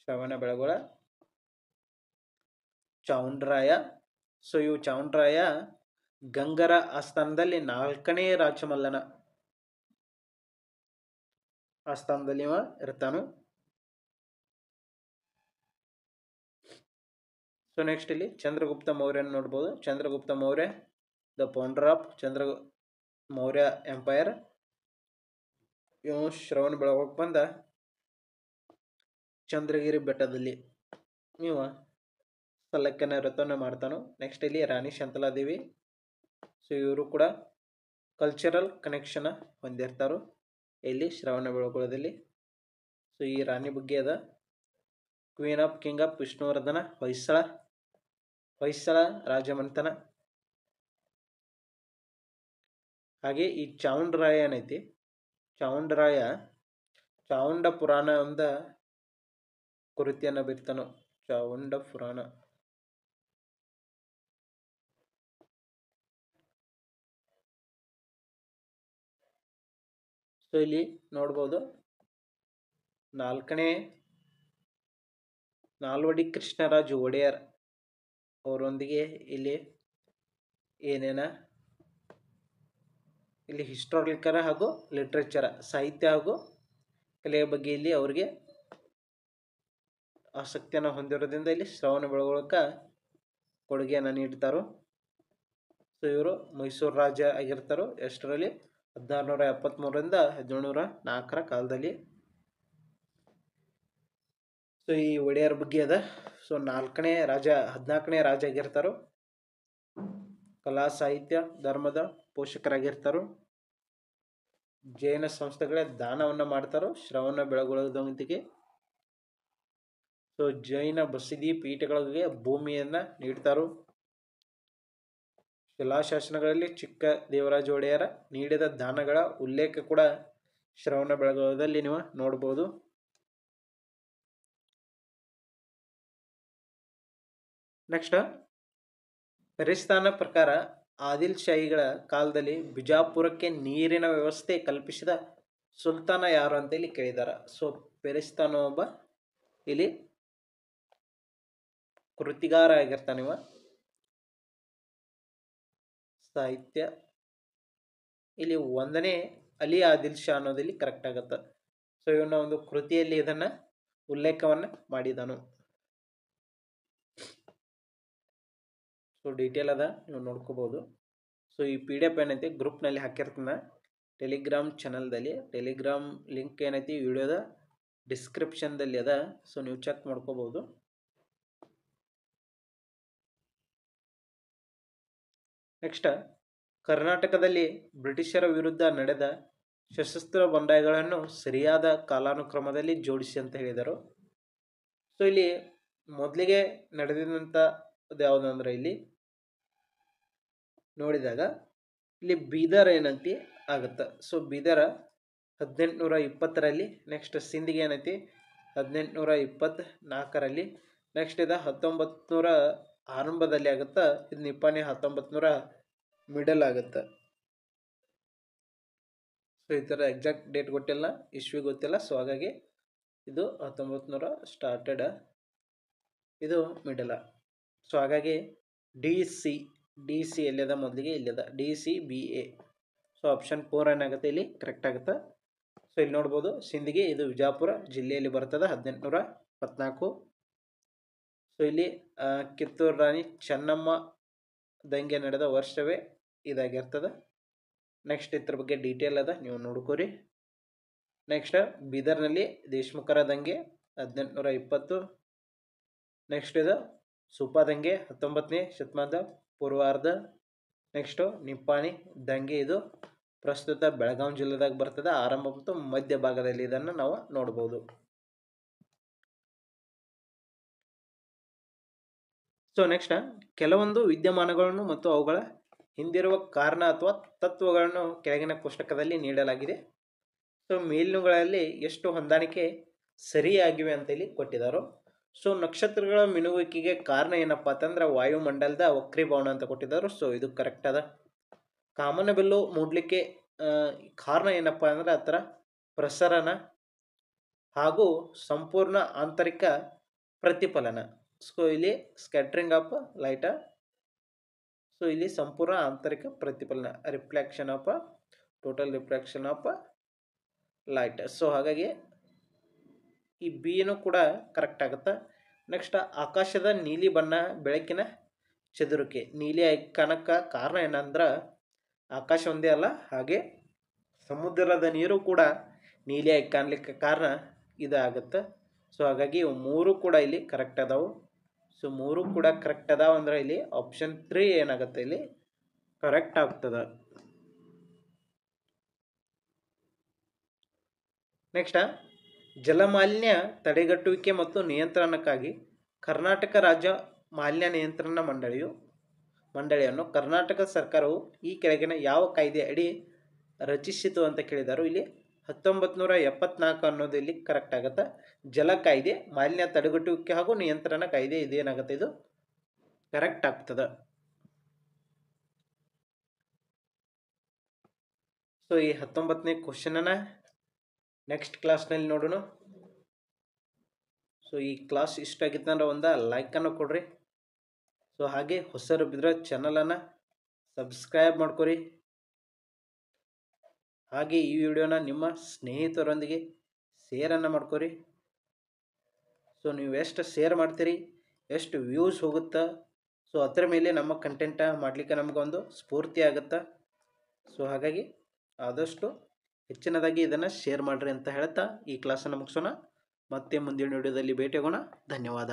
ಶ್ರವಣ ಬೆಳಗೊಳ ಚಾವುಂಡರಾಯ. ಸೊ ಇವು ಚಾವುಂಡರಾಯ ಗಂಗರ ಆಸ್ಥಾನದಲ್ಲಿ 4ನೇ ರಾಜಮಲ್ಲನ ಆಸ್ಥಾನದಲ್ಲಿ ಇವ ಇರ್ತಾನು. ಸೊ ನೆಕ್ಸ್ಟ್ ಇಲ್ಲಿ ಚಂದ್ರಗುಪ್ತ ಮೌರ್ಯನ ನೋಡ್ಬೋದು. Chandragupta Maurya the founder of Maurya empire. ಇವು ಶ್ರವಣ ಬೆಳಗೊಳಕ್ಕೆ ಬಂದ ಚಂದ್ರಗಿರಿ ಬೆಟ್ಟದಲ್ಲಿ ಇವ ಸಲ್ಲಕ್ಕನ ವ್ರತವನ್ನು ಮಾಡ್ತಾನು. ನೆಕ್ಸ್ಟ್ ಇಲ್ಲಿ ರಾಣಿ ಶಾಂತಲಾದೇವಿ. ಸೊ ಇವರು ಕೂಡ ಕಲ್ಚರಲ್ ಕನೆಕ್ಷನ್ ಹೊಂದಿರ್ತಾರು ಇಲ್ಲಿ ಶ್ರವಣ ಬೆಳಗೊಳದಲ್ಲಿ. ಸೊ ಈ ರಾಣಿ ಬಗ್ಗೆ ಅದ. Queen of king of Vishnuvardhana Hoysala ರಾಜಮನೆತನ. ಹಾಗೆ ಈ ಚಾವುಂಡರಾಯ ಏನೈತಿ, ಚಾವುಂಡರಾಯ ಚಾವುಂಡ ಪುರಾಣ ಒಂದ ಕೃತಿಯನ್ನು ಬಿರ್ತಾನು. ಚಾವುಂಡ ಪುರಾಣ. ಸೊ ಇಲ್ಲಿ ನೋಡ್ಬೋದು ನಾಲ್ವಡಿ ಕೃಷ್ಣರಾಜ ಒಡೆಯರ್ ಅವರೊಂದಿಗೆ ಇಲ್ಲಿ ಏನೇನ ಇಲ್ಲಿ ಹಿಸ್ಟಾರಿಕಲ್ ಹಾಗೂ ಲಿಟ್ರೇಚರ್ ಸಾಹಿತ್ಯ ಹಾಗೂ ಕಲೆಯ ಬಗ್ಗೆ ಇಲ್ಲಿ ಅವರಿಗೆ ಆಸಕ್ತಿಯನ್ನು ಹೊಂದಿರೋದ್ರಿಂದ ಇಲ್ಲಿ ಶ್ರವಣ ಬೆಳಗೊಳಕ್ಕೆ ಕೊಡುಗೆಯನ್ನು ನೀಡ್ತಾರೋ. ಸೊ ಇವರು ಮೈಸೂರು ರಾಜ ಆಗಿರ್ತಾರೋ ಎಷ್ಟರಲ್ಲಿ 1673ರಿಂದ 1704 ಕಾಲದಲ್ಲಿ. ಸೊ ಈ ಒಡೆಯರ್ ಬಗ್ಗೆ ಅದ. ಸೊ 14ನೇ ರಾಜ ಆಗಿರ್ತಾರೋ. ಕಲಾ ಸಾಹಿತ್ಯ ಧರ್ಮದ ಪೋಷಕರಾಗಿರ್ತಾರೋ. ಜೈನ ಸಂಸ್ಥೆಗಳ ದಾನವನ್ನು ಮಾಡ್ತಾರೋ ಶ್ರವಣ ಬೆಳಗೊಳದೊಂದಿಗೆ. ಸೊ ಜೈನ ಬಸದಿ ಪೀಠಗಳಿಗೆ ಭೂಮಿಯನ್ನು ನೀಡ್ತಾರೋ. ಶಿಲಾಶಾಸನಗಳಲ್ಲಿ ಚಿಕ್ಕ ದೇವರಾಜ ಒಡೆಯರ ನೀಡಿದ ದಾನಗಳ ಉಲ್ಲೇಖ ಕೂಡ ಶ್ರವಣ ಬೆಳಗೊಳದಲ್ಲಿ ನೀವು ನೋಡ್ಬೋದು. ನೆಕ್ಸ್ಟ್ ಪರಿಸ್ಥಾನ ಪ್ರಕಾರ ಆದಿಲ್ ಶಾಹಿಗಳ ಕಾಲದಲ್ಲಿ ಬಿಜಾಪುರಕ್ಕೆ ನೀರಿನ ವ್ಯವಸ್ಥೆ ಕಲ್ಪಿಸಿದ ಸುಲ್ತಾನ ಯಾರು ಅಂತ ಇಲ್ಲಿ ಕೇಳಿದಾರ. ಸೊ ಪೆರಿಸ್ತಾನ ಒಬ್ಬ ಇಲ್ಲಿ ಕೃತಿಗಾರ ಆಗಿರ್ತಾನೆ. ಇವ ಸಾಹಿತ್ಯ ಇಲ್ಲಿ 1ನೇ ಅಲಿ ಆದಿಲ್ ಶಾ ಅನ್ನೋದಿಲ್ಲಿ ಕರೆಕ್ಟ್ ಆಗತ್ತ. ಸೊ ಇವನ ಒಂದು ಕೃತಿಯಲ್ಲಿ ಇದನ್ನ ಉಲ್ಲೇಖವನ್ನ ಮಾಡಿದನು. ಸೊ ಡೀಟೇಲ್ ಅದ, ನೀವು ನೋಡ್ಕೋಬಹುದು. ಸೊ ಈ PDF ಏನೈತಿ ಗ್ರೂಪ್ನಲ್ಲಿ ಹಾಕಿರ್ತಾನೆ ಟೆಲಿಗ್ರಾಮ್ ಚಾನಲ್ದಲ್ಲಿ. ಟೆಲಿಗ್ರಾಮ್ ಲಿಂಕ್ ಏನೈತಿ ವಿಡಿಯೋದ ಡಿಸ್ಕ್ರಿಪ್ಷನ್ದಲ್ಲಿ ಅದ. ಸೊ ನೀವು ಚೆಕ್ ಮಾಡ್ಕೋಬಹುದು. ನೆಕ್ಸ್ಟ್ ಕರ್ನಾಟಕದಲ್ಲಿ ಬ್ರಿಟಿಷರ ವಿರುದ್ಧ ನಡೆದ ಸಶಸ್ತ್ರ ಬಂಡಾಯಗಳನ್ನು ಸರಿಯಾದ ಕಾಲಾನುಕ್ರಮದಲ್ಲಿ ಜೋಡಿಸಿ ಅಂತ ಹೇಳಿದರು. ಸೊ ಇಲ್ಲಿ ಮೊದಲಿಗೆ ನಡೆದಿದ್ದಂಥ ಯಾವುದಂದ್ರೆ ಇಲ್ಲಿ ನೋಡಿದಾಗ ಇಲ್ಲಿ ಬೀದರ್ ಏನಂತಿ ಆಗುತ್ತೆ. ಸೊ ಬೀದರ 1820ರಲ್ಲಿ. ನೆಕ್ಸ್ಟ್ ಸಿಂಧಿಗೆ ಏನೈತಿ 1824ರಲ್ಲಿ. ನೆಕ್ಸ್ಟ್ ಇದು 1900 ಆರಂಭದಲ್ಲಿ ಆಗುತ್ತಾ. ಇದು ನಿಪ್ಪಾಣಿ 1900 ಮಿಡಲ್ ಆಗುತ್ತೆ. ಸೊ ಈ ಥರ ಎಕ್ಸಾಕ್ಟ್ ಡೇಟ್ ಗೊತ್ತಿಲ್ಲ, ಇಶ್ವಿ ಗೊತ್ತಿಲ್ಲ. ಸೊ ಹಾಗಾಗಿ ಇದು 1900 ಸ್ಟಾರ್ಟೆಡ್, ಇದು ಮಿಡಲ. ಸೊ ಹಾಗಾಗಿ ಡಿ ಸಿ ಎಲ್ಲಿದೆ ಮೊದಲಿಗೆ ಇಲ್ಲಿದೆ DCBA. ಸೊ ಆಪ್ಷನ್ 4 ಏನಾಗುತ್ತೆ ಇಲ್ಲಿ ಕರೆಕ್ಟ್ ಆಗುತ್ತೆ. ಸೊ ಇಲ್ಲಿ ನೋಡ್ಬೋದು ಸಿಂಧಿಗೆ ಇದು ವಿಜಾಪುರ ಜಿಲ್ಲೆಯಲ್ಲಿ ಬರ್ತದೆ 1824. ಸೊ ಇಲ್ಲಿ ಕಿತ್ತೂರು ರಾಣಿ ಚೆನ್ನಮ್ಮ ದಂಗೆ ನಡೆದ ವರ್ಷವೇ ಇದಾಗಿರ್ತದೆ. ನೆಕ್ಸ್ಟ್ ಇದ್ರ ಬಗ್ಗೆ ಡೀಟೇಲ್ ಅದ, ನೀವು ನೋಡ್ಕೋರಿ. ನೆಕ್ಸ್ಟ್ ಬೀದರ್ನಲ್ಲಿ ದೇಶಮುಖರ ದಂಗೆ 1820. ನೆಕ್ಸ್ಟ್ ಇದು ಸೂಪಾ ದಂಗೆ 19ನೇ ಶತಮಾನದ ಪೂರ್ವಾರ್ಧ. ನೆಕ್ಸ್ಟು ನಿಪ್ಪಾಣಿ ದಂಗೆ, ಇದು ಪ್ರಸ್ತುತ ಬೆಳಗಾವಿ ಜಿಲ್ಲೆದಾಗ ಬರ್ತದೆ. ಆರಂಭ ಮತ್ತು ಮಧ್ಯ ಭಾಗದಲ್ಲಿ ಇದನ್ನು ನಾವು ನೋಡ್ಬೋದು. ಸೊ ನೆಕ್ಸ್ಟ್ ಕೆಲವೊಂದು ವಿದ್ಯಮಾನಗಳನ್ನು ಮತ್ತು ಅವುಗಳ ಹಿಂದಿರುವ ಕಾರಣ ಅಥವಾ ತತ್ವಗಳನ್ನು ಕೆಳಗಿನ ಕೋಷ್ಟಕದಲ್ಲಿ ನೀಡಲಾಗಿದೆ. ಸೊ ಮೇಲಿನಗಳಲ್ಲಿ ಎಷ್ಟು ಹೊಂದಾಣಿಕೆ ಸರಿಯಾಗಿವೆ ಅಂತ ಇಲ್ಲಿ ಕೊಟ್ಟಿದ್ದಾರೆ. ಸೊ ನಕ್ಷತ್ರಗಳ ಮಿನುಗುವಿಕೆಗೆ ಕಾರಣ ಏನಪ್ಪ ಅಂತಂದ್ರೆ ವಾಯುಮಂಡಲದ ವಕ್ರೀಭವನ ಅಂತ ಕೊಟ್ಟಿದ್ದಾರೆ. ಸೊ ಇದು ಕರೆಕ್ಟ್ ಅದ. ಕಾಮನಬಿಲ್ಲು ಮೂಡಲಿಕ್ಕೆ ಕಾರಣ ಏನಪ್ಪ ಅಂದ್ರೆ ಆ ಥರ ಪ್ರಸರಣ ಹಾಗೂ ಸಂಪೂರ್ಣ ಆಂತರಿಕ ಪ್ರತಿಫಲನ. ಸೊ ಇಲ್ಲಿ ಸ್ಕ್ಯಾಟ್ರಿಂಗ್ ಆಫ್ ಲೈಟ. ಸೊ ಇಲ್ಲಿ ಸಂಪೂರ್ಣ ಆಂತರಿಕ ಪ್ರತಿಫಲನ, reflection of total reflection of light. So ಹಾಗಾಗಿ ಈ ಬಿನು ಕೂಡ ಕರೆಕ್ಟ್ ಆಗುತ್ತೆ. ನೆಕ್ಸ್ಟ್ ಆಕಾಶದ ನೀಲಿ ಬಣ್ಣ ಬೆಳಕಿನ ಚದುರಿಕೆ. ನೀಲಿ ಕಾಣಕ್ಕೆ ಕಾರಣ ಏನಂದ್ರೆ ಆಕಾಶ ಒಂದೇ ಅಲ್ಲ, ಹಾಗೆ ಸಮುದ್ರದ ನೀರು ಕೂಡ ನೀಲಿಯಾಗಿ ಕಾಣಲಿಕ್ಕೆ ಕಾರಣ ಇದಾಗುತ್ತೆ. ಸೊ ಹಾಗಾಗಿ ಇವು ಮೂರು ಕೂಡ ಇಲ್ಲಿ ಕರೆಕ್ಟ್ ಅದಾವು. ಸೊ ಮೂರು ಕೂಡ ಕರೆಕ್ಟ್ ಅದಾವ ಅಂದ್ರೆ ಇಲ್ಲಿ ಆಪ್ಷನ್ 3 ಏನಾಗುತ್ತೆ ಇಲ್ಲಿ ಕರೆಕ್ಟ್ ಆಗ್ತದೆ. ನೆಕ್ಸ್ಟ್ ಜಲಮಾಲಿನ್ಯ ತಡೆಗಟ್ಟುವಿಕೆ ಮತ್ತು ನಿಯಂತ್ರಣಕ್ಕಾಗಿ ಕರ್ನಾಟಕ ರಾಜ್ಯ ಮಾಲಿನ್ಯ ನಿಯಂತ್ರಣ ಮಂಡಳಿಯನ್ನು ಕರ್ನಾಟಕ ಸರ್ಕಾರವು ಈ ಕೆಳಗಿನ ಯಾವ ಕಾಯ್ದೆ ಅಡಿ ರಚಿಸಿತು ಅಂತ ಕೇಳಿದರು. ಇಲ್ಲಿ 1974 ಅನ್ನೋದು ಇಲ್ಲಿ ಕರೆಕ್ಟ್ ಆಗುತ್ತೆ. ಜಲ ಕಾಯ್ದೆ, ಮಾಲಿನ್ಯ ತಡೆಗಟ್ಟುವಿಕೆ ಹಾಗೂ ನಿಯಂತ್ರಣ ಕಾಯ್ದೆ ಇದೇನಾಗುತ್ತೆ ಇದು ಕರೆಕ್ಟ್ ಆಗ್ತದೆ. ಸೊ ಈ 19ನೇ ಕ್ವಶನನ್ನು ನೆಕ್ಸ್ಟ್ ಕ್ಲಾಸ್ನಲ್ಲಿ ನೋಡೋಣ. ಸೊ ಈ ಕ್ಲಾಸ್ ಇಷ್ಟ ಆಗಿತ್ತಂದ್ರೆ ಒಂದು ಲೈಕನ್ನು ಕೊಡ್ರಿ. ಸೊ ಹಾಗೆ ಹೊಸರು ಬಿದ್ದರೆ ಚಾನಲನ್ನು ಸಬ್ಸ್ಕ್ರೈಬ್ ಮಾಡ್ಕೊರಿ. ಹಾಗೆ ಈ ವಿಡಿಯೋನ ನಿಮ್ಮ ಸ್ನೇಹಿತರೊಂದಿಗೆ ಶೇರನ್ನು ಮಾಡ್ಕೊರಿ. ಸೊ ನೀವು ಎಷ್ಟು ಶೇರ್ ಮಾಡ್ತೀರಿ, ಎಷ್ಟು ವ್ಯೂಸ್ ಹೋಗುತ್ತಾ, ಸೊ ಅದರ ಮೇಲೆ ನಮ್ಮ ಕಂಟೆಂಟ ಮಾಡಲಿಕ್ಕೆ ನಮಗೊಂದು ಸ್ಫೂರ್ತಿ ಆಗುತ್ತೆ. ಸೊ ಹಾಗಾಗಿ ಆದಷ್ಟು ಹೆಚ್ಚಿನದಾಗಿ ಇದನ್ನು ಶೇರ್ ಮಾಡಿರಿ ಅಂತ ಹೇಳ್ತಾ ಈ ಕ್ಲಾಸನ್ನು ಮುಗಿಸೋಣ. ಮತ್ತೆ ಮುಂದಿನ ವಿಡಿಯೋದಲ್ಲಿ ಭೇಟಿಯಾಗೋಣ. ಧನ್ಯವಾದ.